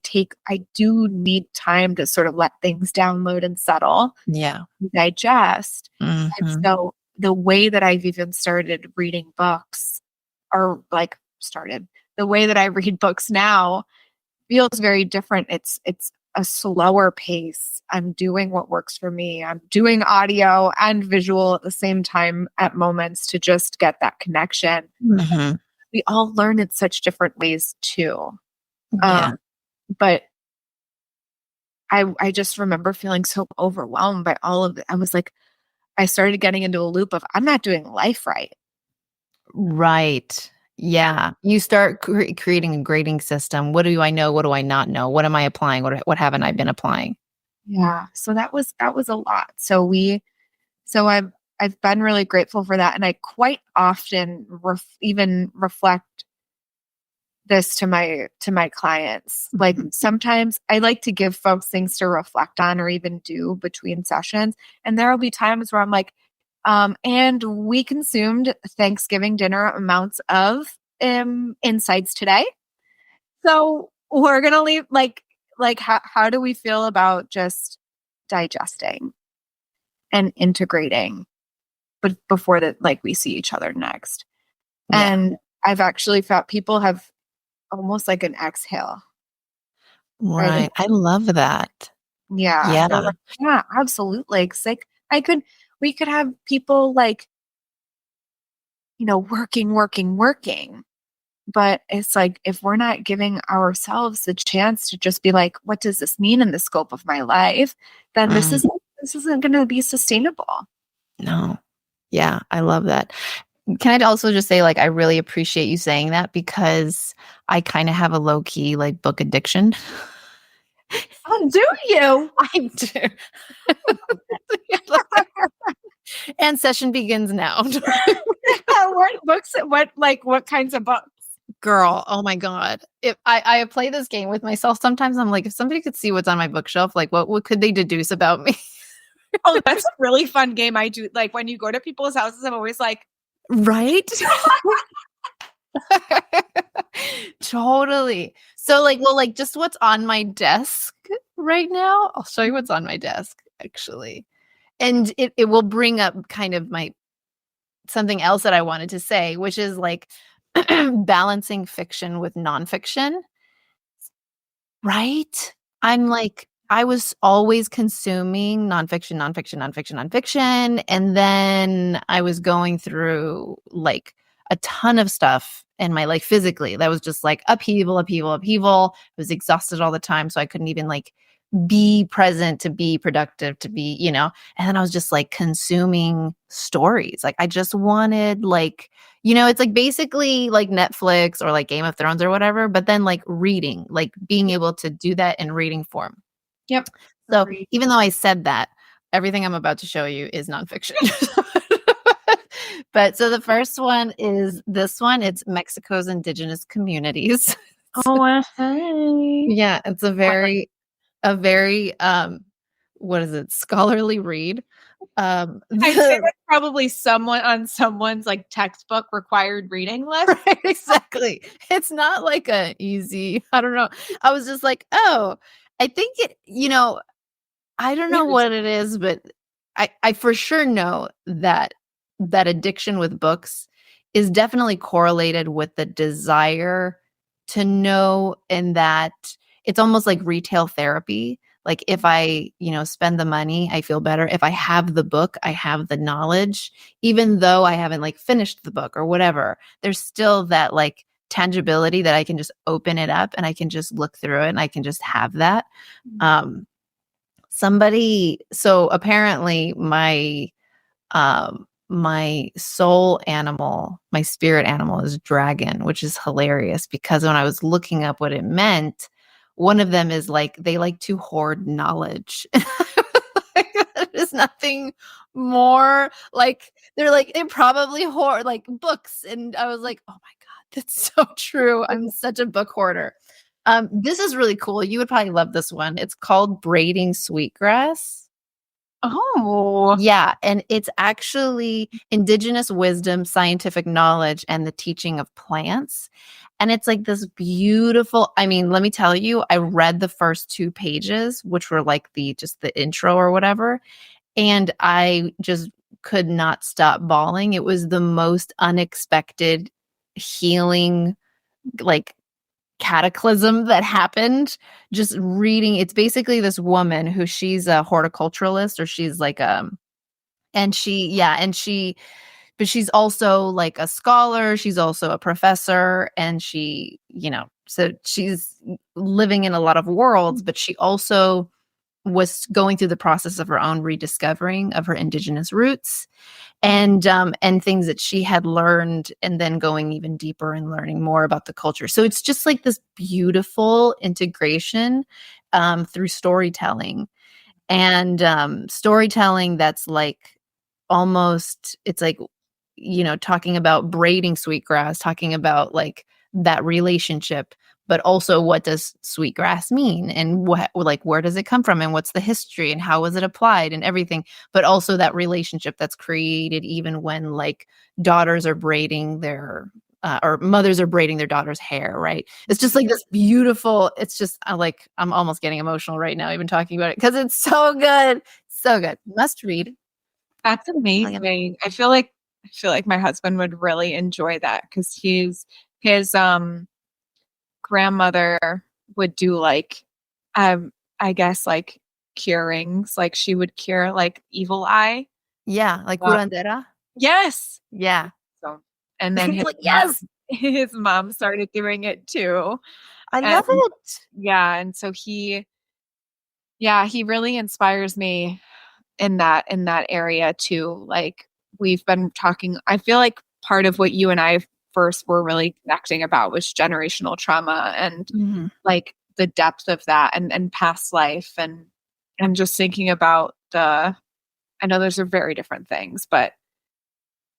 do need time to sort of let things download and settle, Yeah. digest. And Mhm. so the way that I've even started reading books, or like started, the way that I read books now feels very different. It's a slower pace. I'm doing what works for me. I'm doing audio and visual at the same time at moments to just get that connection. Mhm. We all learn in such different ways too. Yeah. Um, but I just remember feeling so overwhelmed by all of it. I was like, I started getting into a loop of I'm not doing life right. Right. Yeah. You start creating a grading system. What do I know? What do I not know? What am I applying? What haven't I been applying? Yeah. So that was a lot. So I've been really grateful for that, and I quite often even reflect this to my clients. Like, Mhm. sometimes I like to give folks things to reflect on or even do between sessions, and there will be times where I'm like, and we consumed Thanksgiving dinner amounts of insights today. So we're gonna leave, like how do we feel about just digesting and integrating, but before that, like, we see each other next. Yeah. And I've actually felt people have almost like an exhale, right? Right. I love that. Yeah. They're Yeah. like, yeah, absolutely. It's like we could have people like, working. But it's like, if we're not giving ourselves the chance to just be like, what does this mean in the scope of my life? Then this Mm, is this isn't going to be sustainable. no. Yeah. I love that. Can I also just say, like, I really appreciate you saying that because I kind of have a low key, like, book addiction. Do you? I do. And session begins now. What books? What kinds of books? Girl, oh my God. If I play this game with myself, sometimes I'm like, if somebody could see what's on my bookshelf, like what could they deduce about me? Oh, that's a really fun game. I do like when you go to people's houses, I'm always like, Right? Totally. So like, well, like just what's on my desk right now. I'll show you what's on my desk, actually. And it will bring up kind of my something else that I wanted to say, which is like balancing fiction with nonfiction. Right? I'm like, I was always consuming nonfiction, nonfiction, nonfiction, nonfiction. And then I was going through like a ton of stuff in my life physically that was just like upheaval, upheaval, upheaval. I was exhausted all the time. So I couldn't even like be present to be productive, to be, and then I was just like consuming stories. Like I just wanted like, it's like basically like Netflix or like Game of Thrones or whatever, but then like reading, like being able to do that in reading form. Yep. So Agreed. even though I said that, everything I'm about to show you is nonfiction. But so the first one is this one. It's Mexico's Indigenous Communities. Oh, hey. Yeah, it's a very what is it, scholarly read. I'd say that's probably someone on someone's like textbook required reading list. Right, exactly. It's not like a easy, I don't know. I was just like, oh, I think it, I don't know what it is, but I for sure know that addiction with books is definitely correlated with the desire to know, and that it's almost like retail therapy. Like if I, spend the money, I feel better. If I have the book, I have the knowledge, even though I haven't like finished the book or whatever, there's still that like tangibility that I can just open it up and I can just look through it and I can just have that. So apparently my soul animal, my spirit animal is dragon, which is hilarious because when I was looking up what it meant, one of them is like, they like to hoard knowledge. There's nothing more like, they probably hoard like books. And I was like, oh my God, that's so true. I'm such a book hoarder. This is really cool. You would probably love this one. It's called Braiding Sweetgrass. Oh. Yeah, and it's actually indigenous wisdom, scientific knowledge, and the teaching of plants. And it's like this beautiful, I mean, let me tell you, I read the first 2 pages, which were like just the intro or whatever, and I just could not stop bawling. It was the most unexpected healing, like cataclysm that happened just reading. It's basically this woman who she's a horticulturalist, or she's like but she's also like a scholar, she's also a professor, and she, so she's living in a lot of worlds, but she also was going through the process of her own rediscovering of her indigenous roots and things that she had learned, and then going even deeper and learning more about the culture. So it's just like this beautiful integration through storytelling, and storytelling that's like almost, it's like, talking about braiding sweetgrass, talking about like that relationship, but also what does sweetgrass mean, and where does it come from, and what's the history, and how was it applied, and everything, but also that relationship that's created even when like daughters are braiding their or mothers are braiding their daughter's hair, right? It's just like this beautiful, it's just I'm almost getting emotional right now even talking about it because it's so good. So good. Must read. That's amazing. I feel like my husband would really enjoy that because his grandmother would do like I guess like curings, like she would cure like evil eye. Yeah, like curandera. Yes. Yeah. So and then his like, yes, his mom started doing it too. I love it. Yeah, and so he really inspires me in that area too. Like we've been talking, I feel like part of what you and I first were really connecting about was generational trauma and like the depth of that and past life and just thinking about I know those are very different things, but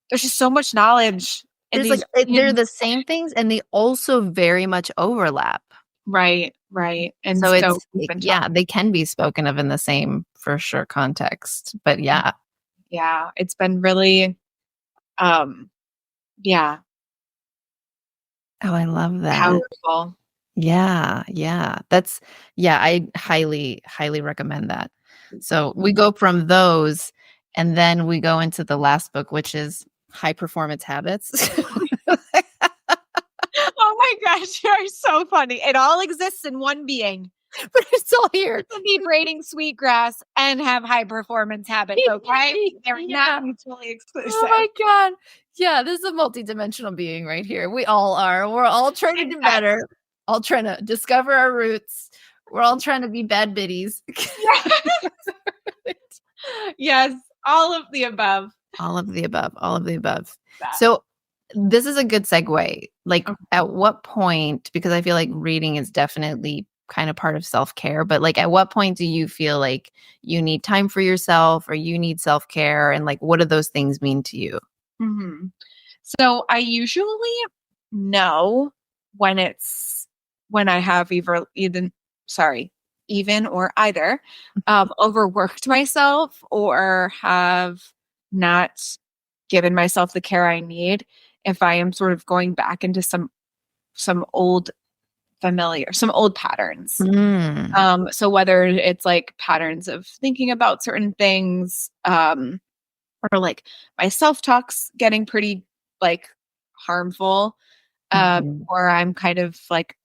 there's just so much knowledge in There's like these. they're the same things and they also very much overlap. Right, right. And So so we've been yeah, talking. they can be spoken of in the same for sure context. But yeah. Yeah, it's been really um yeah, Oh, I love that. powerful. Yeah, yeah. I highly, highly recommend that. So we go from those and then we go into the last book, which is High Performance Habits. Oh my gosh, you're so funny. It all exists in one being. But it's all here. To be braiding sweetgrass and have high performance habits, okay? They're Yeah. not mutually exclusive. Oh my god. Yeah, this is a multidimensional being right here. We all are. We're all trying to do better. All trying to discover our roots. We're all trying to be bad biddies. Yes, all of the above. All of the above. All of the above. That. So this is a good segue. Like Okay. at what point, because I feel like reading is definitely kind of part of self-care, but like at what point do you feel like you need time for yourself or you need self-care? And like what do those things mean to you? Mm-hmm. So I usually know when I have even or either overworked myself or have not given myself the care I need if I am sort of going back into some old some old patterns. Mm. So whether it's like patterns of thinking about certain things, or like my self-talk's getting pretty like harmful, Mhm. or I'm kind of like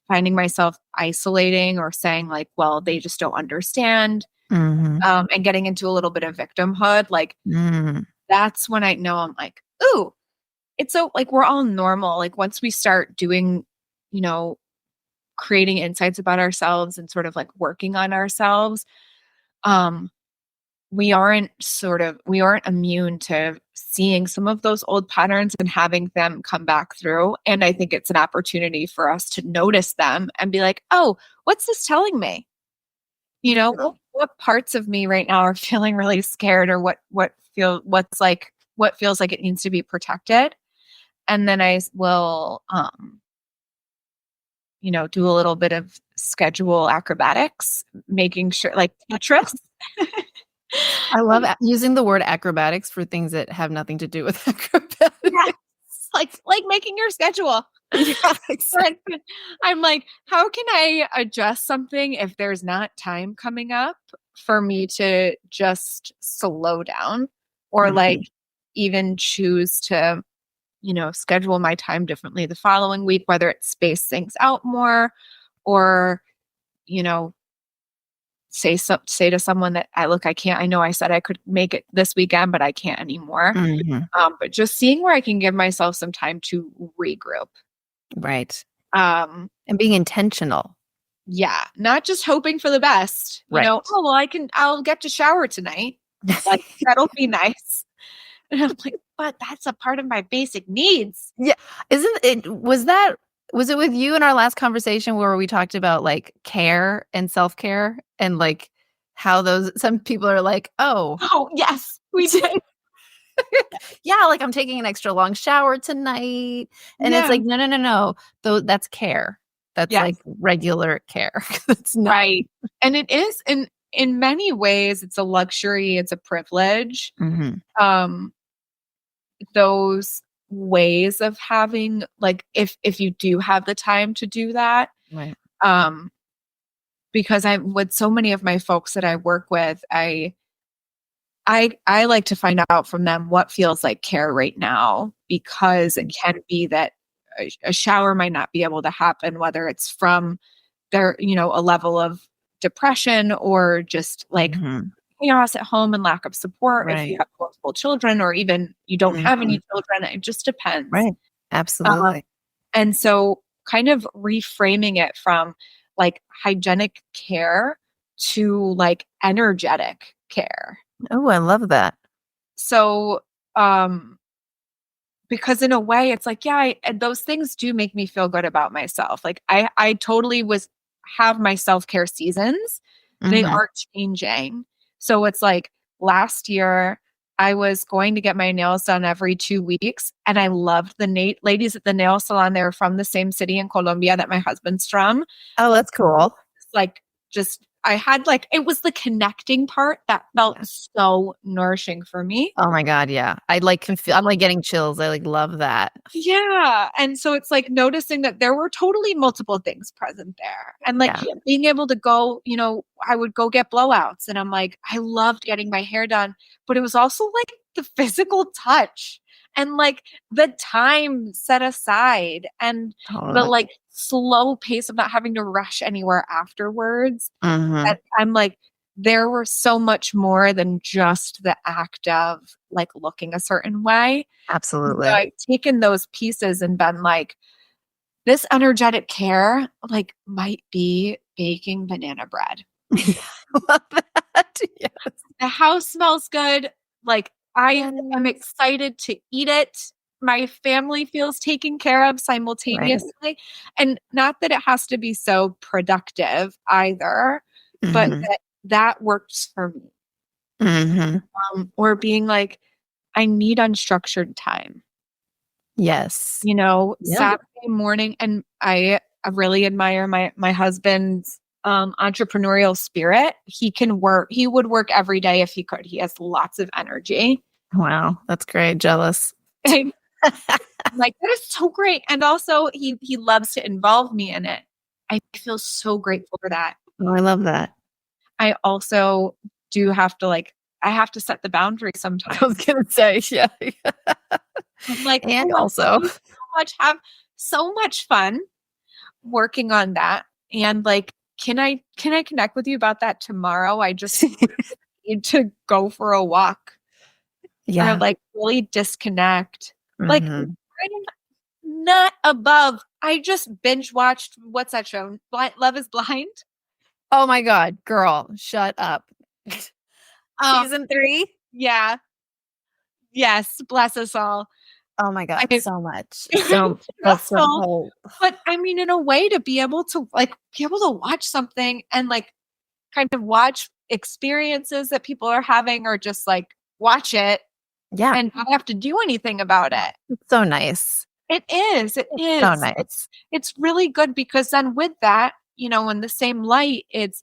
finding myself isolating or saying like, well, they just don't understand, Mhm. and getting into a little bit of victimhood, like Mm. that's when I know I'm like, ooh, it's so like we're all normal. Like once we start doing, you know, creating insights about ourselves and sort of like working on ourselves, um, we aren't immune to seeing some of those old patterns and having them come back through. And I think it's an opportunity for us to notice them and be like, oh, what's this telling me? You know, what parts of me right now are feeling really scared or what feels like it needs to be protected. And then I will do a little bit of schedule acrobatics, making sure like Tetris. I love using the word acrobatics for things that have nothing to do with acrobatics. Yeah. Like making your schedule. Yeah, For exactly. instance, I'm like, how can I adjust something if there's not time coming up for me to just slow down or like Mhm. even choose to, schedule my time differently the following week, whether it's space things out more or, you know, say to someone that I know I said I could make it this weekend, but I can't anymore. Mhm. But just seeing where I can give myself some time to regroup. Right. Um, And being intentional. yeah, not just hoping for the best, Right. oh, well, I'll get to shower tonight. Like, that'll be nice. And I'm like, but that's a part of my basic needs. Yeah. Isn't it was it with you in our last conversation where we talked about like care and self-care and like how those some people are like, "Oh, Oh, yes, we did. yeah, like I'm taking an extra long shower tonight." And it's Yeah. like, "No, no, no, no. Though that's care. That's Yes. like regular care." That's not. Right. And it is in many ways, it's a luxury, it's a privilege. Mhm. Um, those ways of having like if you do have the time to do that, Right. um, because I with so many of my folks that I work with, I like to find out from them what feels like care right now because it can be that a shower might not be able to happen, whether it's from a level of depression or just like Mhm. chaos at home and lack of support if you Right. have multiple children or even you don't have any Mhm. children. It just depends. Right. Uh, Absolutely. and so kind of reframing it from like hygienic care to like energetic care. Oh, I love that. So, um, because in a way it's like, yeah, and those things do make me feel good about myself. Like I totally have my self-care seasons. They Mhm. are changing. So it's like last year I was going to get my nails done every 2 weeks, and I loved the ladies at the nail salon. They were from the same city in Colombia that my husband's from. Oh, that's cool. Like, just I had, like, it was the connecting part that felt Yeah. so nourishing for me. Oh my god, yeah. I, like, can feel I'm, like, getting chills. I, like, love that. Yeah, and so it's, like, noticing that there were totally multiple things present there, and, like, Yeah, being able to go, I would go get blowouts, and I'm like, I loved getting my hair done, but it was also, like, the physical touch and, like, the time set aside and the, totally. like, slow pace of not having to rush anywhere afterwards. Mhm. And I'm like, there were so much more than just the act of, like, looking a certain way. So Absolutely. I've taken those pieces and been like, this energetic care, like, might be baking banana bread. I love that. Yes. The house smells good. Like, I am Yes. excited to eat it. My family feels taken care of Right. simultaneously. And not that it has to be so productive either, but Mhm. that works for me. Mhm. Or being like, I need unstructured time. Yes. Yep. Saturday morning, and I really admire my husband's entrepreneurial spirit. He would work every day if he could. He has lots of energy. Wow, that's great. Jealous. And I'm like, that is so great. And also he loves to involve me in it. I feel so grateful for that. Oh, I love that. I also do have to, like, I have to set the boundary I was sometimes. gonna say, yeah. I'm like, oh And my God, also you so much have so much fun working on that. And, like, can I connect with you about that tomorrow? I just need to go for a walk or, Yeah. like, really disconnect. Like, Mhm. I'm not above. I just binge watched, what's that show? Love is Blind. Oh my god, girl, shut up. Oh, Season 3? yeah. Yes, bless us all. Oh my god, I so much. it's So that's the stressful, whole but I mean, in a way, to be able to, like, be able to watch something and, like, kind of watch experiences that people are having, or just, like, watch it yeah, and not have to do anything about it. it's so nice. It is, it It's so is. nice. It's really good because then with that, in the same light, it's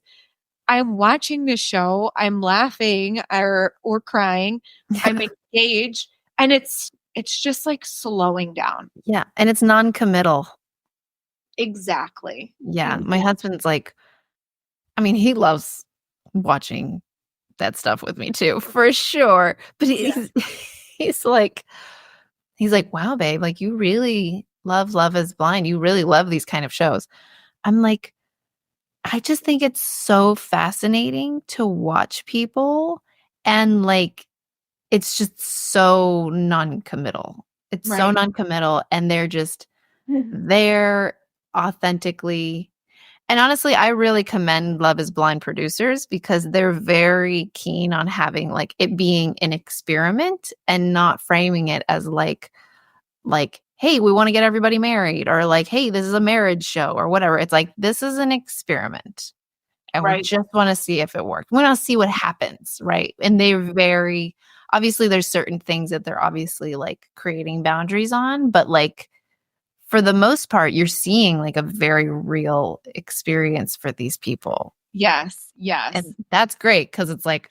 I'm watching this show, I'm laughing or crying, I'm Yeah. engaged, and it's just, like, slowing down. Yeah, and it's non-committal. Exactly. Yeah, my Exactly. husband's like I mean, he loves watching that stuff with me too, for sure, but Yeah. he's like he's like, "Wow, babe, like, you really love Love Is Blind, you really love these kind of shows." I'm like, "I just think it's so fascinating to watch people, and, like, it's just so non-committal. It's so Right. non-committal, and they're just there authentically." And honestly, I really commend Love Is Blind producers because they're very keen on having, like, it being an experiment and not framing it as like, "Hey, we wanna get everybody married," or like, "Hey, this is a marriage show," or whatever. It's like, "This is an experiment, and we Right. just wanna see if it worked. We wanna see what happens," right? And they're very obviously, there's certain things that they're obviously, like, creating boundaries on, but, like, for the most part, you're seeing, like, a very real experience for these people, Yes, yes. and that's great because it's like,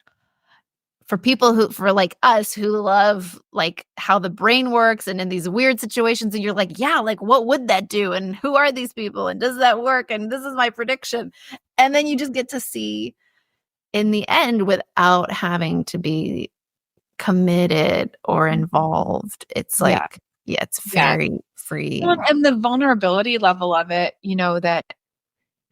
for people who for, like, us who love, like, how the brain works and in these weird situations, and you're like, "Yeah, like, what would that do? And who are these people? And does that work? And this is my prediction." And then you just get to see in the end without having to be committed or Mhm. involved. It's Yeah, like, yeah, it's yes. very Well, freeing. and the vulnerability level of it, that,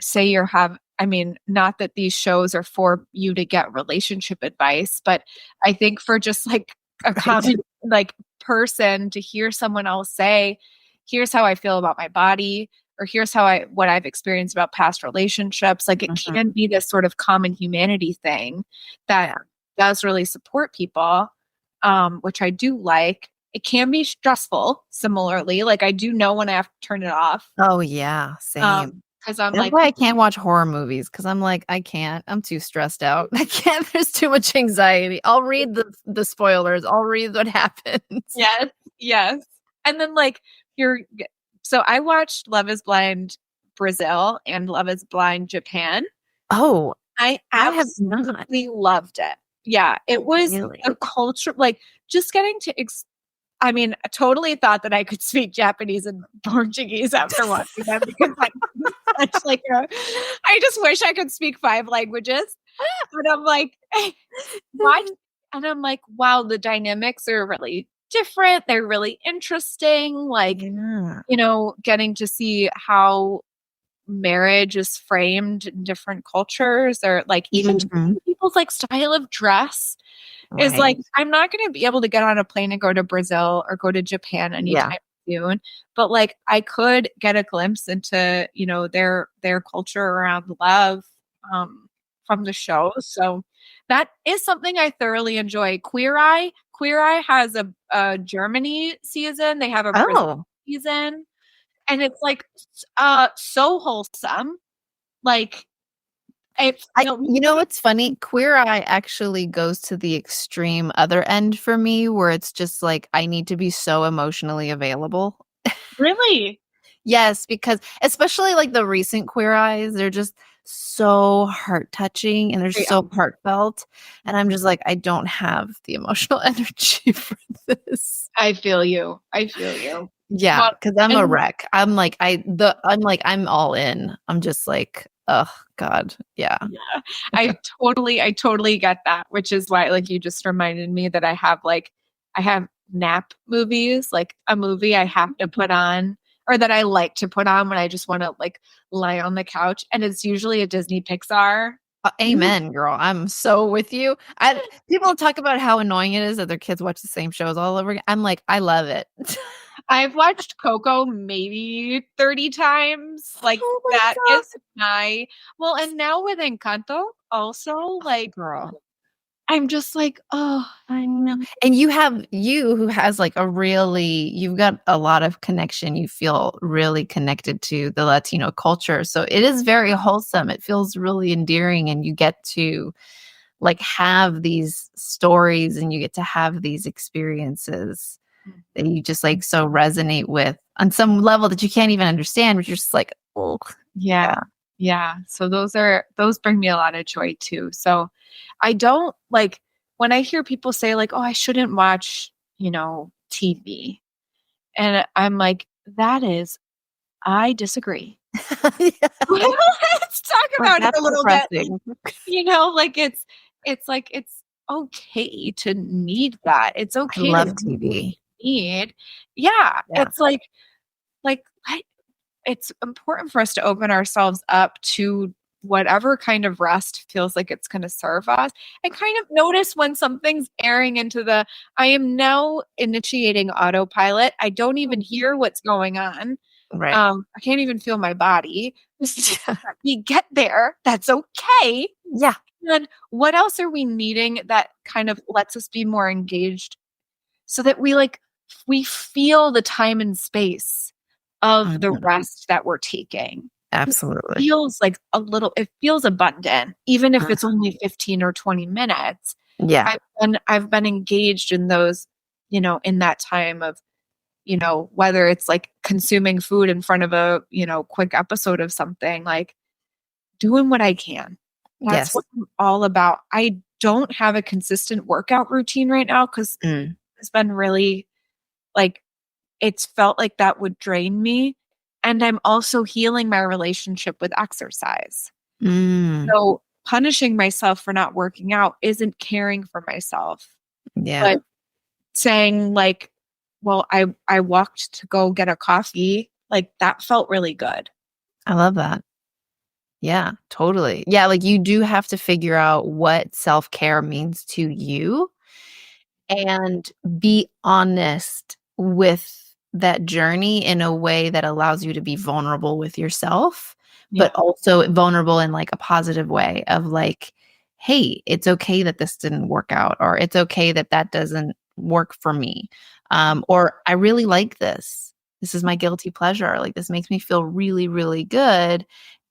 say you're have I mean, not that these shows are for you to get relationship advice, but I think for just, like, a Right. common, like, person to hear someone else say, "Here's how I feel about my body," or "Here's what I've experienced about past relationships," like, it Mhm. can be this sort of common humanity thing that Yeah. does really support people, which I do like. It can be stressful, similarly, like, I do know when I have to turn it off. Oh, yeah, Um, same. because I'm That's like, why I can't watch horror movies, because I'm like, I can't. I'm too stressed out. I can't. There's too much anxiety. I'll read the spoilers. I'll read what happens. yes, yes. And then like you're so I watched Love is Blind Brazil and Love is Blind Japan. Oh, I I have not. absolutely loved it. Yeah, it was Really? a culture like just getting to I mean, I totally thought that I could speak Japanese and Portuguese after watching them because I'm such like I just wish I could speak 5 languages. But I'm like, what? And I'm like, wow, the dynamics are really different. They're really interesting. Like, Yeah. getting to see how marriage is framed in different cultures or like even just Mhm. people's like style of dress is like, Right. I'm not going to be able to get on a plane and go to Brazil or go to Japan Yeah. anytime soon, but like I could get a glimpse into, their culture around love from the show. So that is something I thoroughly enjoy. Queer Eye has a Germany season. They have a Brazil Oh, season, and it's like so wholesome. Like it feels you know what's funny? Queer Eye actually goes to the extreme other end for me, where it's just like I need to be so emotionally available. really. Yes, because especially like the recent Queer Eyes, they're just so heart touching and they're They are. so heartfelt. And I'm just like, I don't have the emotional energy for this. I feel you. I feel you. Yeah, Well, because I'm a and wreck. I'm all in. I'm just like, oh God. Yeah. yeah, I totally get that, which is why like you just reminded me that I have nap movies, like a movie I have to put on or that I like to put on when I just want to like lie on the couch, and it's usually a Disney Pixar. Amen, girl. I'm so with you. People talk about how annoying it is that their kids watch the same shows all over again. I'm like, I love it. I've watched Coco maybe 30 times. Like Oh my that God. is my well, and now with Encanto also, like Girl. I'm just like, oh, I know. And you who has like you've got a lot of connection. You feel really connected to the Latino culture. So it is very wholesome. It feels really endearing and you get to like have these stories and you get to have these experiences that you just like so resonate with on some level that you can't even understand, but you're just like, oh, yeah. yeah. Yeah. So those bring me a lot of joy too. So I don't like when I hear people say like, "Oh, I shouldn't watch, TV." And I'm like, I disagree. Yeah. Let's talk Like, about it that's a little bit. depressing. Like it's okay to need that. It's I okay love to TV. need. Yeah. Yeah. It's like it's important for us to open ourselves up to whatever kind of rest feels like it's going to serve us and kind of notice when something's airing into the I am now initiating autopilot. I don't even hear what's going on. Right. I can't even feel my body. We get there. That's okay. Yeah. And what else are we needing that kind of lets us be more engaged so that we feel the time and space of the Mhm. rest that we're taking. Absolutely. Feels like it feels abundant, even if Mm. it's only 15 or 20 minutes. Yeah. I've been engaged in those, in that time of, whether it's like consuming food in front of a, quick episode of something, like doing what I can. That's Yes. what I'm all about. I don't have a consistent workout routine right now because Mm. it's been really like it's felt like that would drain me. And I'm also healing my relationship with exercise. Mm. So punishing myself for not working out isn't caring for myself, Yeah. but saying like, well, I walked to go get a coffee. Like that felt really good. I love that. Yeah, totally. Yeah, like you do have to figure out what self-care means to you and be honest with that journey in a way that allows you to be vulnerable with yourself, Yeah. but also vulnerable in like a positive way of like, hey, it's okay that this didn't work out, or it's okay that that doesn't work for me. Or I really like this. This is my guilty pleasure. Like this makes me feel really, really good.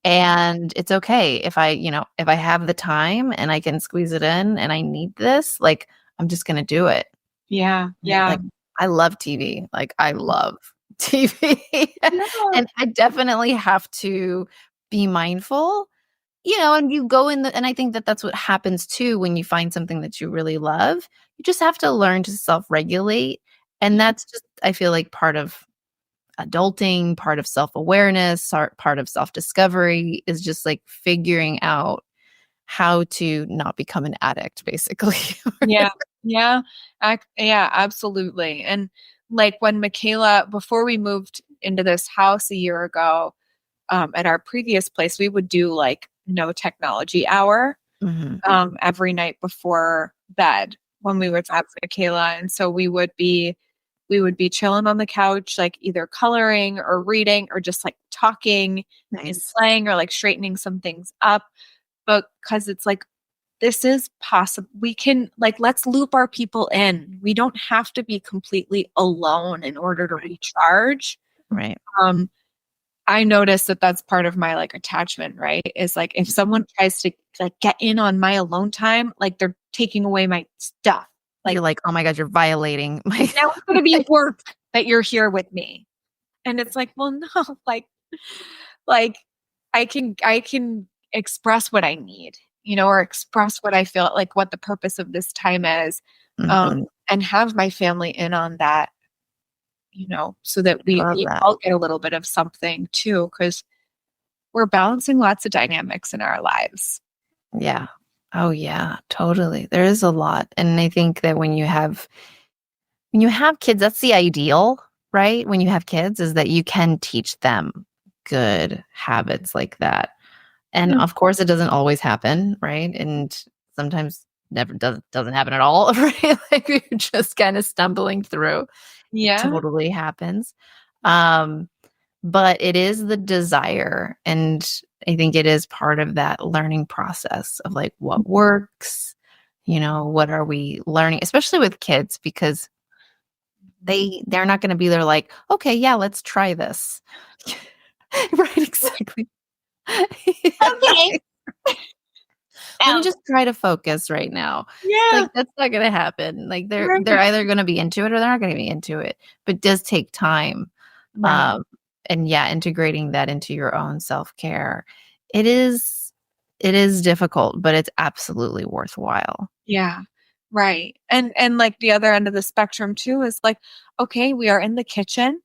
And it's okay if if I have the time and I can squeeze it in and I need this, like, I'm just going to do it. Yeah. Right? Yeah. Like, I love TV. Like, I love TV. Yeah. And I definitely have to be mindful, and you go and I think that that's what happens too when you find something that you really love. You just have to learn to self-regulate. And that's just, I feel like, part of adulting, part of self-awareness, part of self-discovery is just like figuring out how to not become an addict, basically. Yeah. Yeah. Yeah, absolutely. And like when Michaela, before we moved into this house a year ago, at our previous place, we would do like no technology hour Mhm. every night before bed when we would have Michaela. And so we would be chilling on the couch, like either coloring or reading or just like talking and Nice. playing or like straightening some things up. But because it's like, this is possible. We can like, let's loop our people in. We don't have to be completely alone in order to recharge. Right. Um, I noticed that that's part of my like attachment, right? Is like if someone tries to like get in on my alone time, like they're taking away my stuff. Like You're like, "Oh my god, you're violating my." now it's going to be work that you're here with me. And it's like, well, no, like I can express what I need, or express what I feel like what the purpose of this time is, Mhm. and have my family in on that, so that we Love we that. all get a little bit of something too, because we're balancing lots of dynamics in our lives. Yeah. Oh, yeah, totally. There is a lot, and I think that when you have kids, that's the ideal, right? When you have kids is that you can teach them good habits like that. And Yeah. of course, it doesn't always happen, right? And sometimes never doesn't happen at all, right? Like you're just kind of stumbling through. It Yeah. totally happens. Um, but it is the desire, and I think it is part of that learning process of like what works, what are we learning, especially with kids, because they're not going to be there like, okay, yeah, let's try this. Right, exactly. Yeah, Okay. right. Let me just try to focus right now. It's Yeah. like that's not gonna happen. Like they're Right. either gonna be into it or they're not gonna be into it. But it does take time. Right. Um, and yeah, integrating that into your own self-care. It is difficult, but it's absolutely worthwhile. Yeah. Right. And like the other end of the spectrum too is like, okay, we are in the kitchen.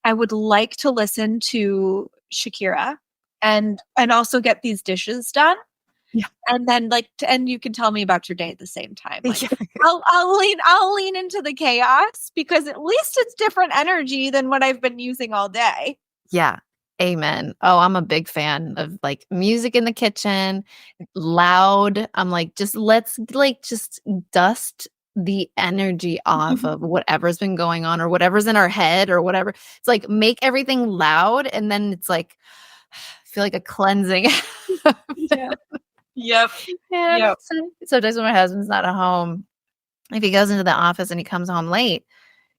I would like to listen to Shakira and also get these dishes done. Yeah. And then and you can tell me about your day at the same time. Like Yeah. I'll lean into the chaos because at least it's different energy than what I've been using all day. Yeah. Amen. Oh, I'm a big fan of like music in the kitchen, loud. I'm like, just dust the energy off of whatever's been going on or whatever's in our head or whatever. It's like make everything loud and then it's like I feel like a cleansing. Yeah. Yep. And Yep. sometimes when my husband's not at home, if he goes into the office and he comes home late,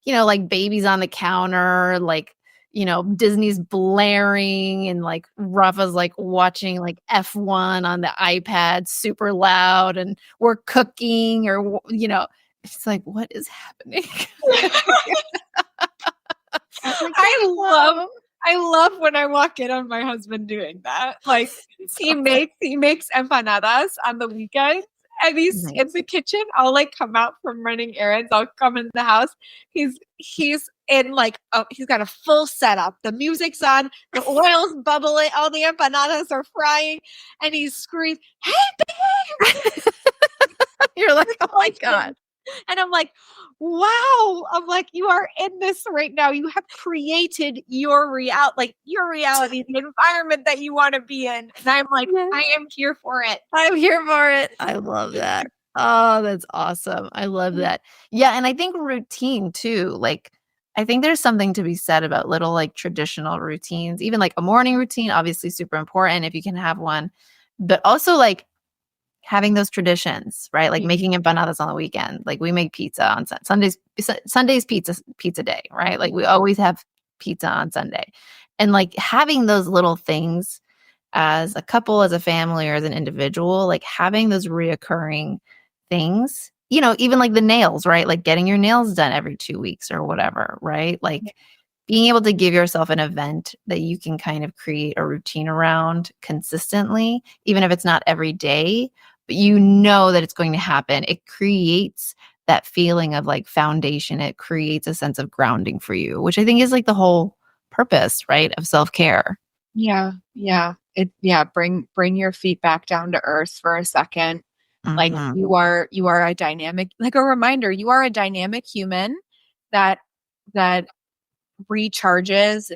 like baby's on the counter, like, Disney's blaring and like Rafa's like watching like F1 on the iPad super loud and we're cooking or, it's like, what is happening? Like, I love "Mom." I love when I walk in on my husband doing that. Like It's he awesome. makes empanadas on the weekend and he's in Nice. the kitchen. I'll like come out from running errands. I'll come in the house. He's in like he's got a full setup. The music's on, the oil's bubbling, all the empanadas are frying, and he's screaming, "Hey babe!" You're like, oh my God. And I'm like, wow. I'm like, you are in this right now. You have created your reality, the environment that you want to be in. And I'm like, Yes. I am here for it. I'm here for it. I love that. Oh, that's awesome. I love that. Yeah, and I think routine too. Like, I think there's something to be said about little like traditional routines, even like a morning routine, obviously super important if you can have one, but also like having those traditions, right? Like making empanadas on the weekend. Like we make pizza on Sundays. Sunday's pizza day, right? Like we always have pizza on Sunday, and like having those little things as a couple, as a family, or as an individual, like having those reoccurring things, even like the nails, right? Like getting your nails done every 2 weeks or whatever, right? Like being able to give yourself an event that you can kind of create a routine around consistently, even if it's not every day, but you know that it's going to happen. It creates that feeling of like foundation. It creates a sense of grounding for you, which I think is like the whole purpose, right, of self-care. Yeah. Yeah. Bring your feet back down to earth for a second. Like Mhm. you are a dynamic, like a reminder, you are a dynamic human that that recharges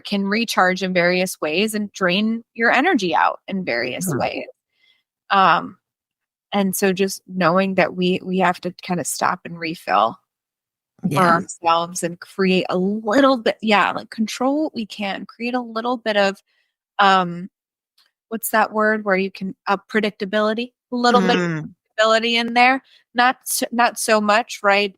can recharge in various ways and drain your energy out in various Mhm. ways. Um and so just knowing that we have to kind of stop and refill for Yeah. ourselves and create a little bit, like control what we can, create a little bit of um what's that word where you can predictability, a little bit of Mm. predictability in there, not so much, right?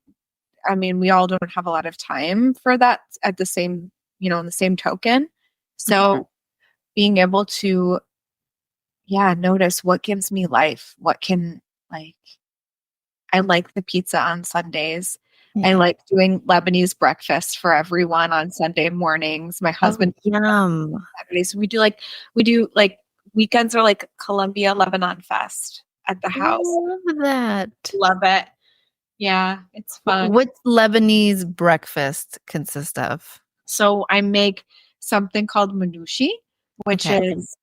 I mean, we all don't have a lot of time for that at the same, in the same token. Mhm. So being able to, notice what gives me life. Like, I like the pizza on Sundays. I Yeah. like doing Lebanese breakfast for everyone on Sunday mornings. My Oh, husband yum. Saturdays. We do like weekends are like Columbia Lebanon Fest at the Oh, I house. love that. Love it. Yeah, it's fun. What's Lebanese breakfast consist of? So I make something called manushi, which Okay. is,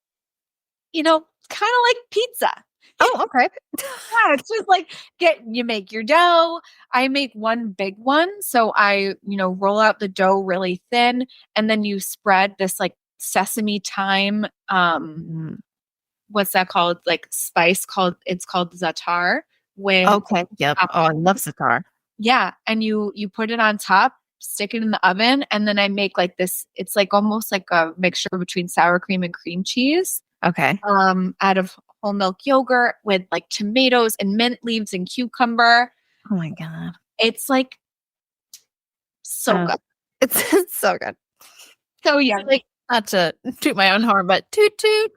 kind of like pizza. Oh, okay. Yeah, it's just like you make your dough. I make one big one. So I, roll out the dough really thin and then you spread this like sesame thyme, Mm. what's that called? Like spice it's called za'atar with Okay. Yep. Oh, I love sitar. yeah, and you put it on top, stick it in the oven, and then I make like this, it's like almost like a mixture between sour cream and cream cheese, Okay. out of whole milk yogurt with like tomatoes and mint leaves and cucumber. Oh my God. It's like so Oh, good. it's so good. So Like, yummy. not to toot my own horn, but toot toot.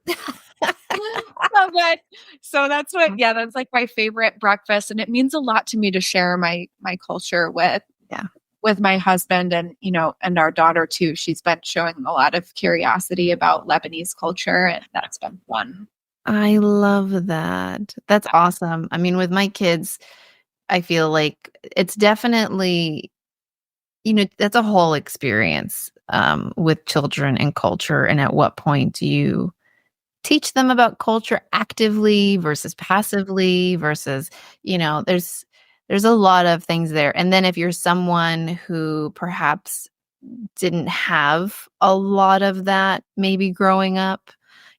So good. So that's like my favorite breakfast. And it means a lot to me to share my culture Yeah. with my husband and, and our daughter too. She's been showing a lot of curiosity about Lebanese culture and that's been fun. I love that. That's awesome. I mean, with my kids, I feel like it's definitely, that's a whole experience with children and culture. And at what point do you teach them about culture actively versus passively versus, there's a lot of things there. And then if you're someone who perhaps didn't have a lot of that maybe growing up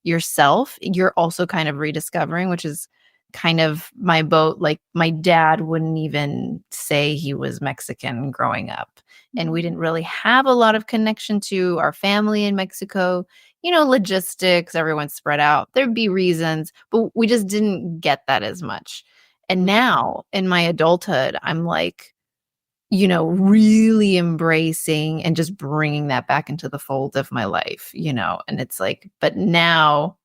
yourself, you're also kind of rediscovering, which is kind of my boat. Like my dad wouldn't even say he was Mexican growing up. And we didn't really have a lot of connection to our family in Mexico. Logistics, everyone's spread out. There'd be reasons, but we just didn't get that as much. And now in my adulthood, I'm like, really embracing and just bringing that back into the fold of my life, and it's like, but now,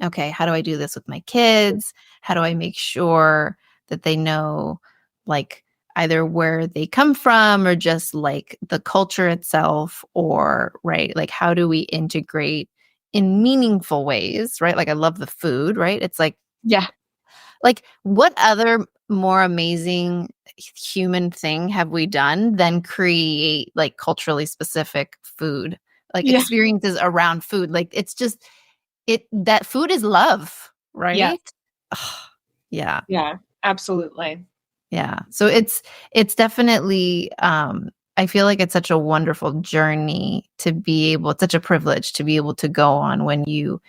okay, how do I do this with my kids? How do I make sure that they know, like, either where they come from or just like the culture itself, or, right, like, how do we integrate in meaningful ways, right? Like, I love the food, right? It's Yeah. like, what other more amazing human thing have we done than create like culturally specific food, like Yeah. experiences around food? Like, it's just that food is love, Yeah. right? Ugh, yeah, Yeah. Absolutely. yeah. So it's definitely I feel like it's such a wonderful journey to be able, it's such a privilege to be able to go on when you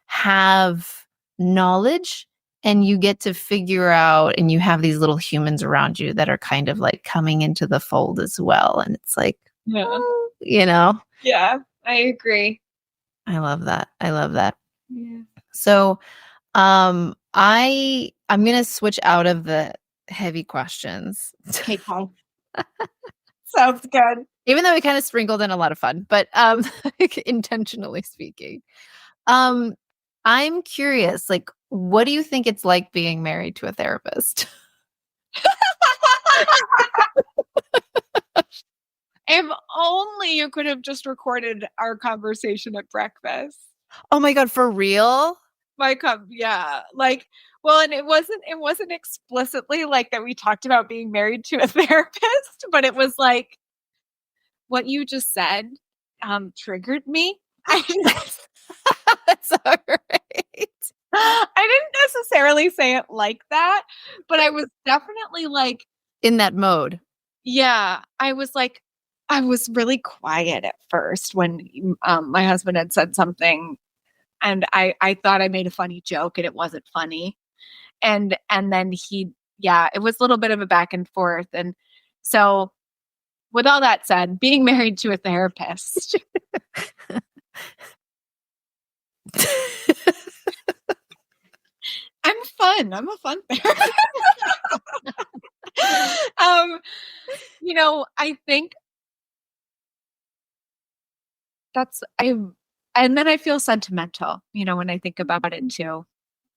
have knowledge and you get to figure out, and you have these little humans around you that are kind of like coming into the fold as well. And it's like, Yeah. oh, Yeah. I agree. I love that. I love that. Yeah. So, I'm going to switch out of the heavy questions. Okay, Paul. Sounds good. Even though we kind of sprinkled in a lot of fun, but like, intentionally speaking. I'm curious, like, what do you think it's like being married to a therapist? If only you could have just recorded our conversation at breakfast. Oh my God, for real? Yeah. Like, well, and it wasn't explicitly like that we talked about being married to a therapist, but it was like what you just said triggered me. That's all right. I didn't necessarily say it like that, but I was definitely like, In that mode. yeah, I was really quiet at first when my husband had said something, and I thought I made a funny joke and it wasn't funny. And then yeah, it was a little bit of a back and forth. And so with all that said, being married to a therapist, I'm a fun therapist. I think that's I and then I feel sentimental, when I think about it too,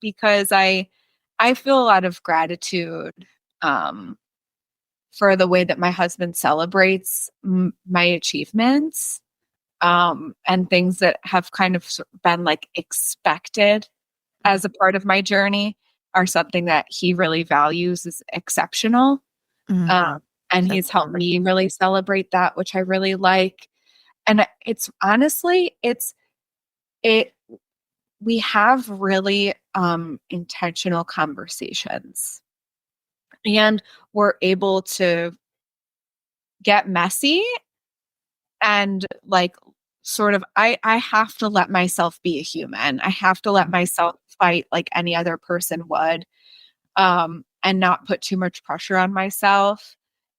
because I feel a lot of gratitude um for the way that my husband celebrates my achievements, and things that have kind of been like expected as a part of my journey are something that he really values as exceptional. Mhm. And That's he's helped me really celebrate that, which I really like. And it's honestly, it, we have really intentional conversations, and we're able to get messy and like sort of I have to let myself be a human. I have to let myself fight like any other person would, and not put too much pressure on myself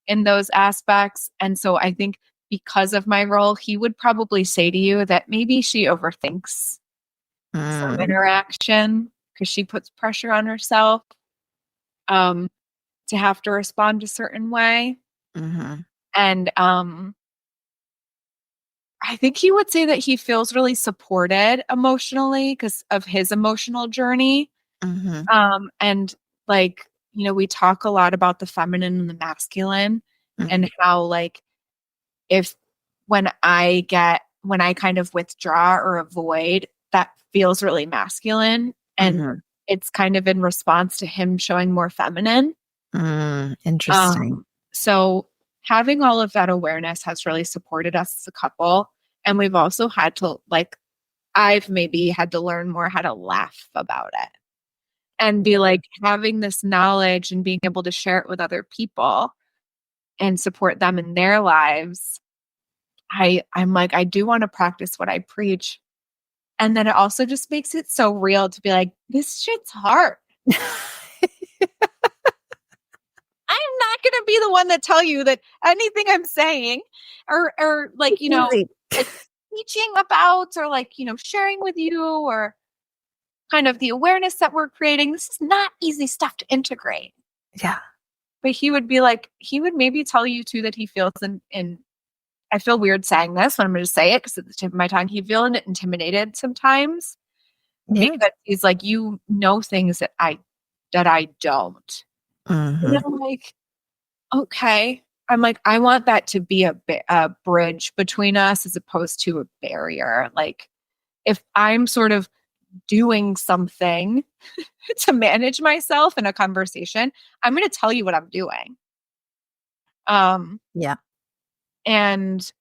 in those aspects. And so I think because of my role, he would probably say to you that maybe she overthinks some interaction because she puts pressure on herself um, to have to respond a certain way. Mhm. And I think he would say that he feels really supported emotionally because of his emotional journey. Mhm. And like, we talk a lot about the feminine and the masculine, Mhm. and how like if when I kind of withdraw or avoid, that feels really masculine. And Mhm. it's kind of in response to him showing more feminine. Interesting. So having all of that awareness has really supported us as a couple. And we've also had to like, I've maybe had to learn more how to laugh about it and be like having this knowledge and being able to share it with other people and support them in their lives. I'm like, I do want to practice what I preach. And then it also just makes it so real to be like, this shit's hard. I'm not going to be the one that tell you that anything I'm saying or like, Easy. like teaching about or like, sharing with you or kind of the awareness that we're creating. This is not easy stuff to integrate. Yeah. But he would maybe tell you too that he feels in I feel weird saying this, but I'm going to say it because at the tip of my tongue, he feels intimidated sometimes Yeah. because he's like, you know things that I don't. And Mhm. I'm like, okay. I'm like, I want that to be a bridge between us as opposed to a barrier. Like, if I'm sort of doing something to manage myself in a conversation, I'm going to tell you what I'm doing. Um, Yeah. and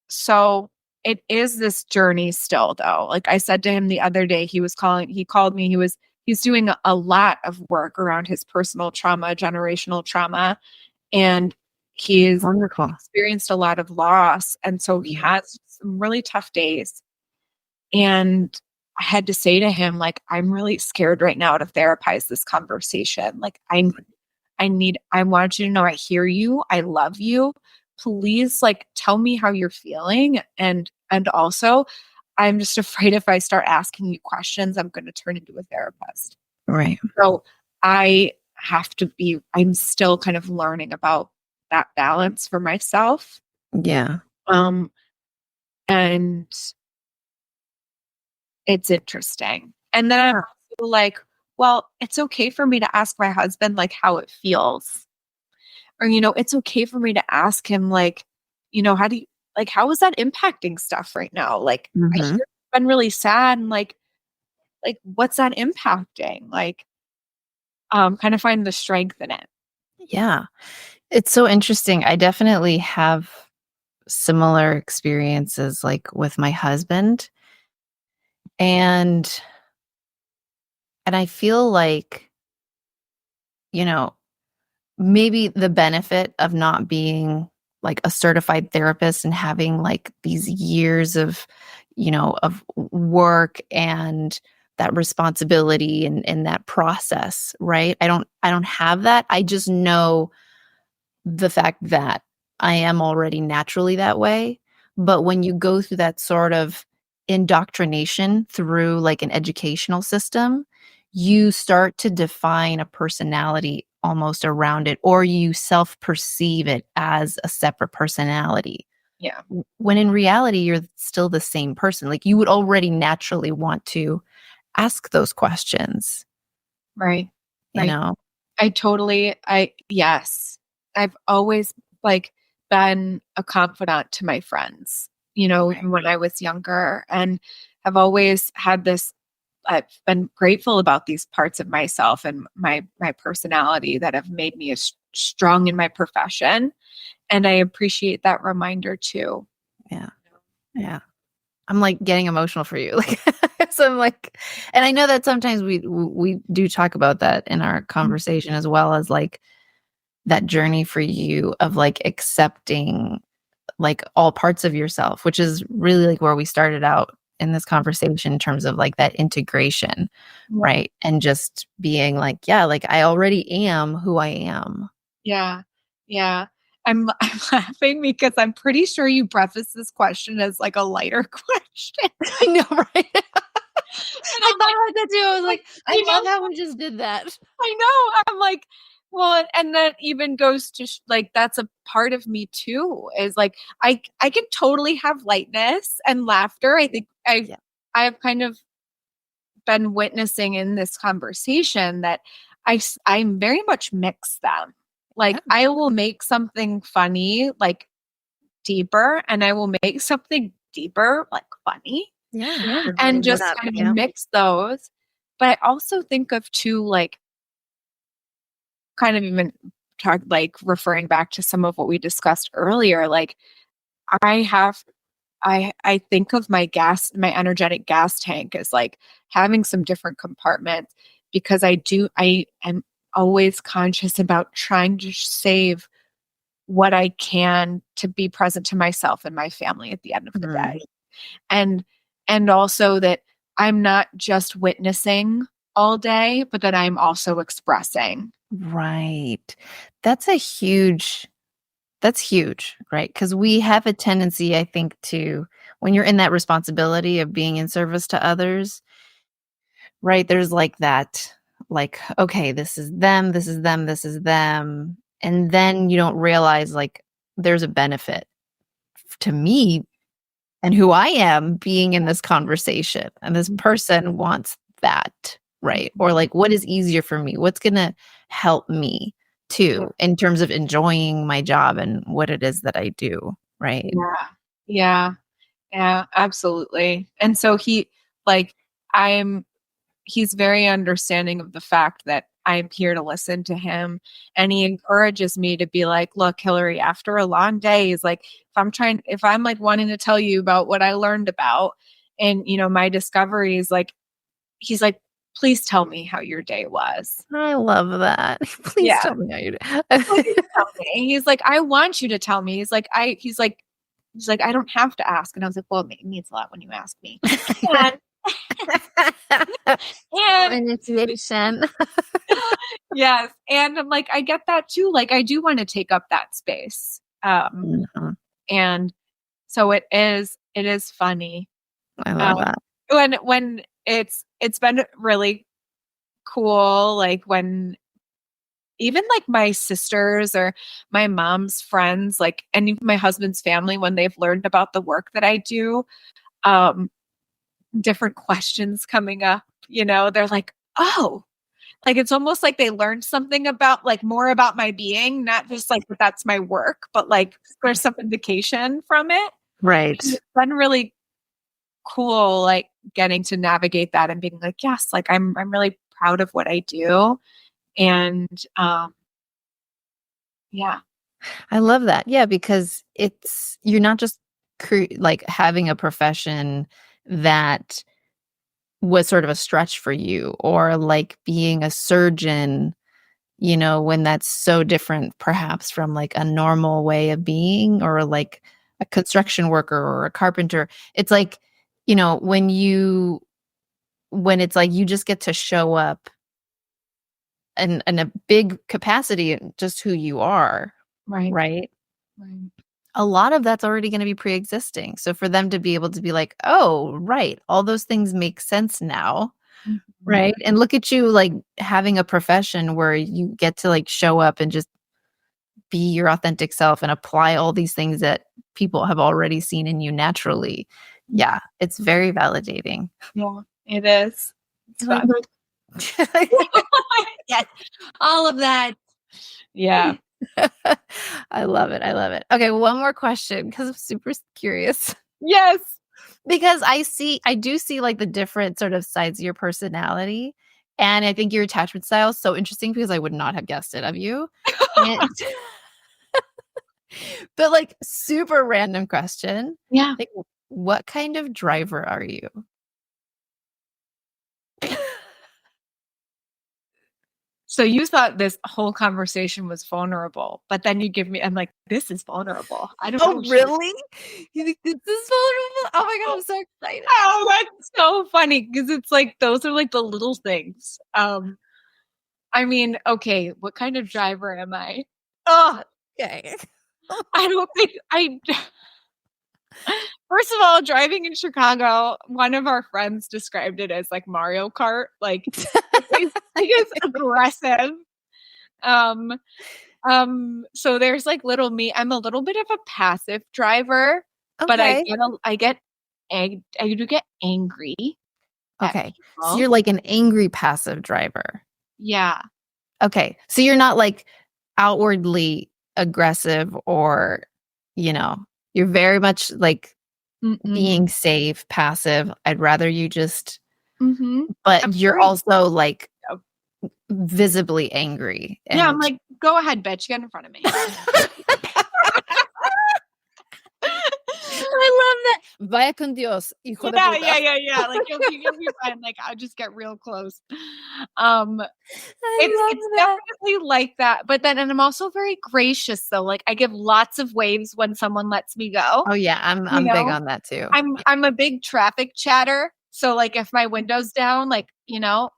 so it is this journey still, though. Like I said to him the other day, he called me, he's doing a lot of work around his personal trauma, generational trauma, and he's Wonderful. experienced a lot of loss. And so he has some really tough days. And I had to say to him, like, I'm really scared right now to therapize this conversation. Like, I want you to know I hear you. I love you. Please, like, tell me how you're feeling. And also, I'm just afraid if I start asking you questions, I'm going to turn into a therapist. Right. So I'm still kind of learning about that balance for myself. Yeah. Um, and it's interesting. And then I'm Yeah. also like, well, it's okay for me to ask my husband like how it feels. Or, it's okay for me to ask him like, how do you like how is that impacting stuff right now? Like I hear Mhm. you've been really sad and like what's that impacting? Like kind of find the strength in it. Yeah. It's so interesting. I definitely have similar experiences, like, with my husband, and I feel like, you know, maybe the benefit of not being, like, a certified therapist and having, like, these years of, of work and that responsibility and that process, right? I don't have that. I just know the fact that I am already naturally that way. But when you go through that sort of indoctrination through like an educational system, you start to define a personality almost around it, or you self perceive it as a separate personality. Yeah. When in reality, you're still the same person. Like you would already naturally want to ask those questions, Right. you Right. know? Yes. I've always like been a confidant to my friends, Right. even when I was younger and have always had this I've been grateful about these parts of myself and my personality that have made me strong in my profession and I appreciate that reminder too. Yeah. Yeah. I'm, like, getting emotional for you, like, so I'm like and I know that sometimes we do talk about that in our conversation as well as, like, that journey for you of, like, accepting, like, all parts of yourself, which is really, like, where we started out in this conversation in terms of, like, that integration, Yeah. right? And just being like, "Yeah, like, I already am who I am." Yeah. Yeah. I'm laughing because I'm pretty sure you prefaced this question as like a lighter question. I know, right? And I I'm thought about that too, I was like, like, "I you love know, how we just did that." I know. I'm like, well, and that even goes to like that's a part of me too. Is like I can totally have lightness and laughter. I think Yeah. I've kind of been witnessing in this conversation that I'm very much mix them. Yeah. Like I will make something funny like deeper, and I will make something deeper like funny, Yeah. and What just up? kind of Yeah. mix those. But I also think of too like kind of even talk like referring back to some of what we discussed earlier, like I have I think of my energetic gas tank as like having some different compartments because I am always conscious about trying to save what I can to be present to myself and my family at the end of the Mhm. day. And also that I'm not just witnessing all day, but that I'm also expressing. Right. That's a huge that's huge, right? Because we have a tendency, I think, to when you're in that responsibility of being in service to others, right? There's like that, like, okay, this is them, this is them, this is them. And then you don't realize like there's a benefit to me and who I am being in this conversation. And this person wants that, right? Or like, what is easier for me? What's going to help me Yeah. too in terms of enjoying my job and what it is that I do, right? Yeah. Yeah. Yeah, absolutely. And so like I'm he's very understanding of the fact that I'm here to listen to him. And he encourages me to be like, look, Hillary, after a long day, he's like, if I'm like wanting to tell you about what I learned about and, my discoveries, like, he's like, please tell me how your day was. I love that. Please Yeah. tell me how you Please do. tell me. He's like, I want you to tell me. He's like, I don't have to ask. And I was like, well, it means a lot when you ask me. And, and Initiation. yes. And I'm like, I get that too. Like, I do want to take up that space. Mhm. And so it is funny. I love Um, that. when it's been really cool, like when even like my sisters or my mom's friends, like and even my husband's family, when they've learned about the work that I do, um, different questions coming up, they're like, oh, like it's almost like they learned something about like more about my being, not just like that that's my work, but like there's some indication from it. Right. And it's been really cool, like getting to navigate that and being like, yes, like I'm really proud of what I do. And yeah. I love that. Yeah, because you're not just like having a profession that was sort of a stretch for you, or like being a surgeon, when that's so different perhaps from like a normal way of being, or like a construction worker or a carpenter. It's like, when it's like you just get to show up in a big capacity, just who you are, Right. right? A lot of that's already going to be pre-existing. So for them to be able to be like, oh, right, all those things make sense now. Mm-hmm. Right. And look at you like having a profession where you get to like show up and just be your authentic self and apply all these things that people have already seen in you naturally. Yeah, it's very validating. Yeah, it is. It's fun. Yes, all of that. Yeah. I love it. I love it. Okay, one more question because I'm super curious. Yes. Because I do see like the different sort of sides of your personality. And I think your attachment style is so interesting because I would not have guessed it of you. But like super random question. Yeah. Like, what kind of driver are you? So you thought this whole conversation was vulnerable, but then you give me, I'm like, this is vulnerable. I don't know. Oh, really? You think this is vulnerable? Oh my God, I'm so excited. Oh, that's so funny because it's like, those are like the little things. I mean, okay, what kind of driver am I? Oh, Okay. I don't think First of all, driving in Chicago, one of our friends described it as like Mario Kart, like it's aggressive. So there's like little me. I'm a little bit of a passive driver, but I do get angry. Okay. So you're like an angry passive driver. Yeah. Okay. So you're not like outwardly aggressive, or, you're very much like being safe, passive. I'd rather you just, but you're also like visibly angry. Yeah. I'm like, go ahead, bitch, get in front of me. I love that. Vaya con Dios, hijo de puta. Yeah. Like you'll be fine. Like I'll just get real close. It's definitely like that. But then, and I'm also very gracious though. Like I give lots of waves when someone lets me go. Oh yeah, I'm big on that too. I'm a big traffic chatter. So like if my window's down, like I'll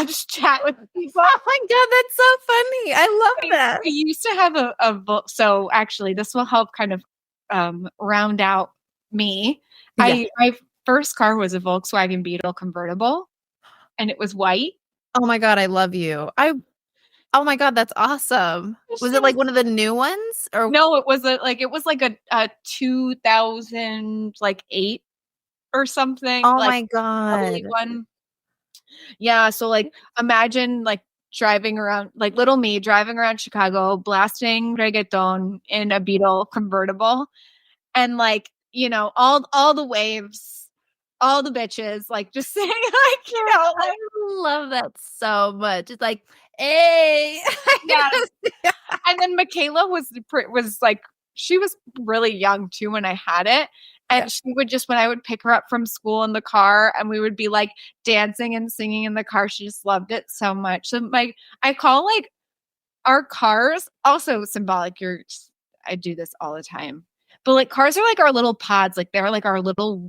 just chat with people. Oh my God, that's so funny. I love that. I used to have so actually this will help kind of round out me. Yeah. My first car was a Volkswagen Beetle convertible, and it was white. Oh my God, I love you. Oh my God, that's awesome. Was it like one of the new ones, or no? It was like a 2008 or something. Oh like, my God. one. Yeah, so like imagine like driving around, like little me driving around Chicago, blasting reggaeton in a Beetle convertible, and like all the waves, all the bitches, like just saying like I love that so much. It's like, hey, yeah. And then Michaela was like, she was really young too when I had it. And she would just, when I would pick her up from school in the car and we would be like dancing and singing in the car, she just loved it so much. So I call like our cars also symbolic. I do this all the time, but like cars are like our little pods. Like they're like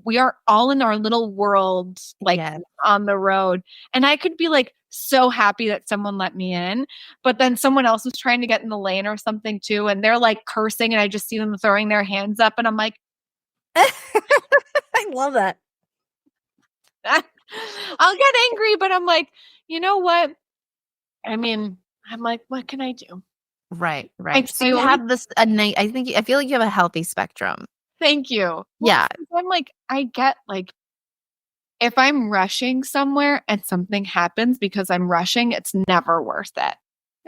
we are all in our little world, like on the road. And I could be like so happy that someone let me in, but then someone else was trying to get in the lane or something too. And they're like cursing and I just see them throwing their hands up and I'm like, I love that. I'll get angry, but I'm like, you know what? I mean, I'm like, what can I do? Right. So you have this. I feel like you have a healthy spectrum. Thank you. Yeah. I'm like, I get like if I'm rushing somewhere and something happens because I'm rushing, it's never worth it.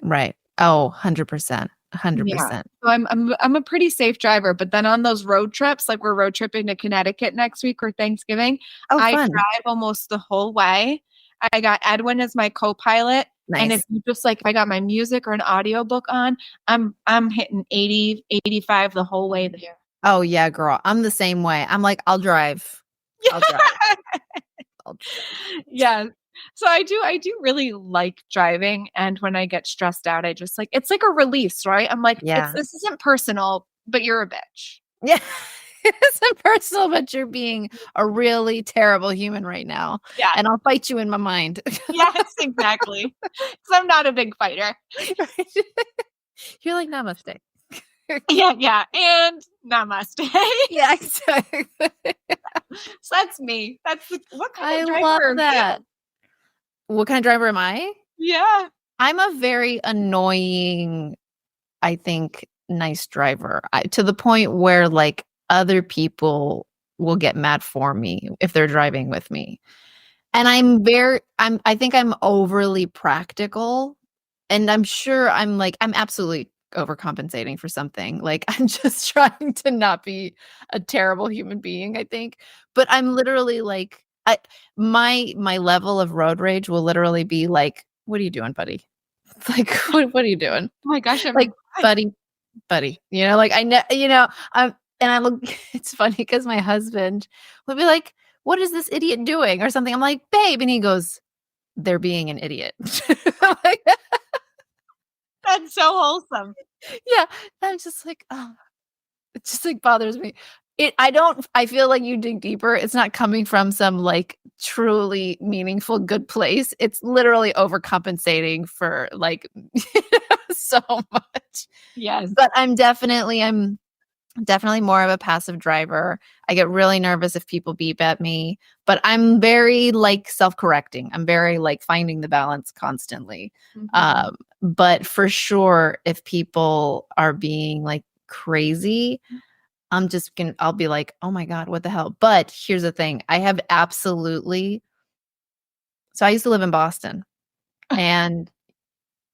Right. Oh, 100%. Yeah. 100%. So I'm a pretty safe driver, but then on those road trips, like we're road tripping to Connecticut next week or Thanksgiving, Oh, I fun. drive almost the whole way. I got Edwin as my co-pilot. And if Nice. you just like if I got my music or an audiobook on, I'm hitting 80, 85 the whole way there. Oh, yeah, girl. I'm the same way. I'm like, I'll drive. I'll drive. I'll drive. Yeah. So I do really like driving. And when I get stressed out, I just like it's like a release, right? I'm like, Yeah. this isn't personal, but you're a bitch. Yeah. It isn't personal, but you're being a really terrible human right now. Yeah. And I'll fight you in my mind. Yes, exactly. Because I'm not a big fighter. You're like, namaste. Yeah. And namaste. Yeah, exactly. So that's me. That's what kind I of driver love are you? that. What kind of driver am I? Yeah. I'm a very annoying, I think, nice driver. To the point where like other people will get mad for me if they're driving with me. And I think I'm overly practical, and I'm sure I'm absolutely overcompensating for something. Like I'm just trying to not be a terrible human being, I think. But I'm literally like my level of road rage will literally be like, what are you doing, buddy? Like what are you doing? Oh my gosh, I'm Like, buddy, you know, like I know, you know, and I look, it's funny because my husband would be like, what is this idiot doing or something? I'm like, babe. And he goes, they're being an idiot. Like, that's so wholesome. yeah. I'm just like, oh, it just like bothers me. I feel like you dig deeper. It's not coming from some like truly meaningful, good place. It's literally overcompensating for like so much. Yes. But I'm definitely more of a passive driver. I get really nervous if people beep at me, but I'm very like self-correcting. I'm very like finding the balance constantly. Mhm. But for sure, if people are being like crazy, I'll be like, oh my God, what the hell? But here's the thing. So I used to live in Boston, and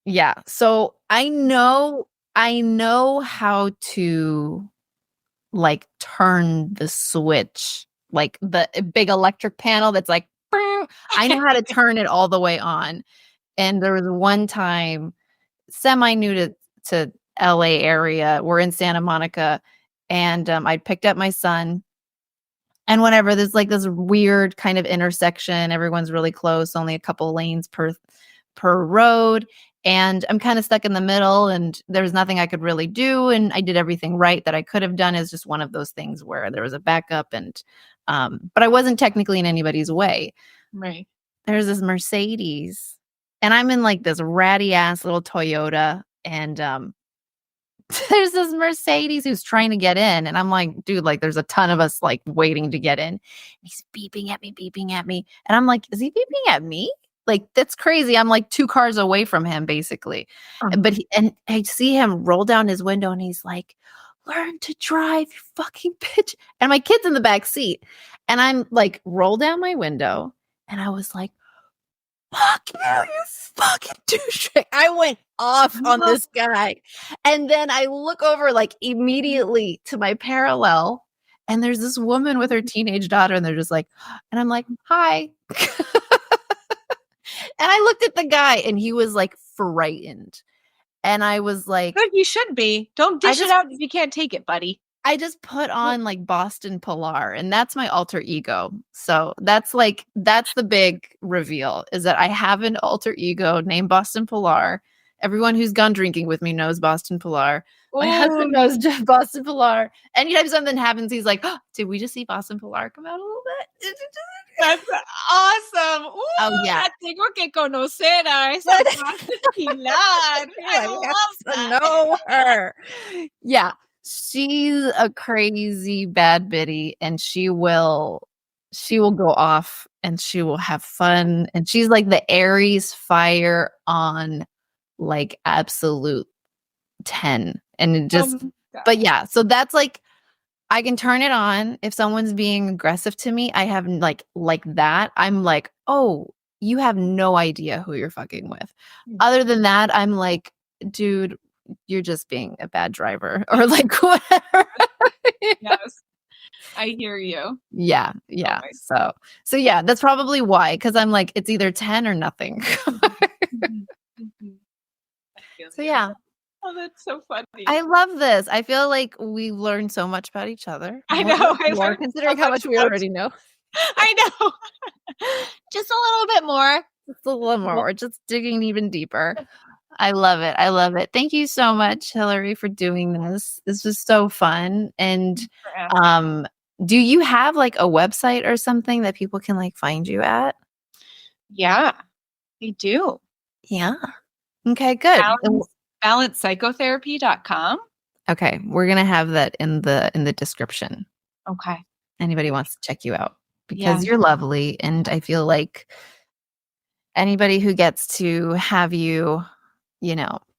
yeah, so I know how to like turn the switch, like the big electric panel that's like, "Boom." I know how to turn it all the way on. And there was one time, semi new to LA area, we're in Santa Monica, and I picked up my son. And whenever there's like this weird kind of intersection, everyone's really close, only a couple lanes per road. And I'm kind of stuck in the middle, and there's nothing I could really do. And I did everything right that I could have done. Is just one of those things where there was a backup, and but I wasn't technically in anybody's way. Right. There's this Mercedes, and I'm in like this ratty ass little Toyota, and there's this Mercedes who's trying to get in, and I'm like, dude, like there's a ton of us like waiting to get in. He's beeping at me, and I'm like, is he beeping at me? Like that's crazy. I'm like 2 cars away from him, basically. But and I see him roll down his window, and he's like, "Learn to drive, you fucking bitch!" And my kid's in the back seat, and I'm like, roll down my window, and I was like, fuck you fucking douchebag. I went off on this guy. And then I look over like immediately to my parallel, and there's this woman with her teenage daughter, and they're just like, and I'm like, hi. And I looked at the guy, and he was like frightened. And I was like, Good, you should be. Don't dish it out if you can't take it, buddy. I just put on like Boston Polar, and that's my alter ego. So that's the big reveal, is that I have an alter ego named Boston Polar. Everyone who's gone drinking with me knows Boston Polar. My husband knows Boston Polar. Anytime something happens, he's like, oh, did we just see Boston Polar come out a little bit? That's awesome. Ooh, Oh, yeah. tengo que conocer a esa Pilar. I love that. Know her. Yeah. She's a crazy bad biddy, and she will go off, and she will have fun, and she's like the Aries fire on like absolute 10. And it just but yeah, so that's like I can turn it on if someone's being aggressive to me. I have like that. I'm like, oh, you have no idea who you're fucking with. Other than that, I'm like, dude, you're just being a bad driver or like whatever. Yes. I hear you. Yeah. my So yeah, that's probably why. Cause I'm like, it's either 10 or nothing. Mhm. Mhm. I feel So you. yeah, Oh, that's so funny. I love this. I feel like we've learned so much about each other. I know. I More learned considering so how much much we about already know. I know. Just a little bit more. Just a little more. We're just digging even deeper. I love it. I love it. Thank you so much, Hillary, for doing this. This was so fun. And For asking. do you have like a website or something that people can like find you at? Yeah, they do. Yeah. Okay, good. Balancepsychotherapy.com. Okay, we're gonna have that in the description. Okay. Anybody wants to check you out because Yeah. you're lovely, and I feel like anybody who gets to have you,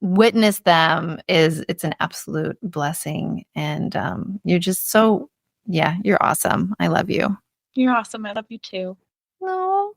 witness them it's an absolute blessing. And you're just so, yeah, you're awesome. I love you. You're awesome. I love you too. No.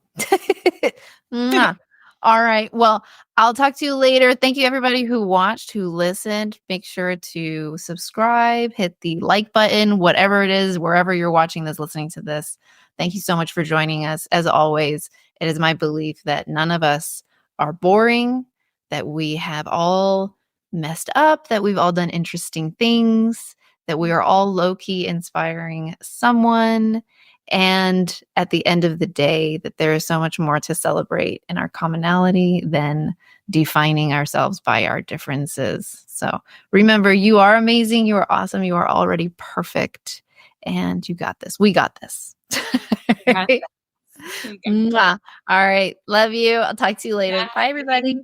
Mwah. All right. Well, I'll talk to you later. Thank you, everybody who watched, who listened. Make sure to subscribe, hit the like button, whatever it is, wherever you're watching this, listening to this. Thank you so much for joining us. As always, it is my belief that none of us are boring, that we have all messed up, that we've all done interesting things, that we are all low-key inspiring someone. And at the end of the day, that there is so much more to celebrate in our commonality than defining ourselves by our differences. So remember, you are amazing. You are awesome. You are already perfect. And you got this. We got this. Got this. Mwah. All right. Love you. I'll talk to you later. Bye, everybody.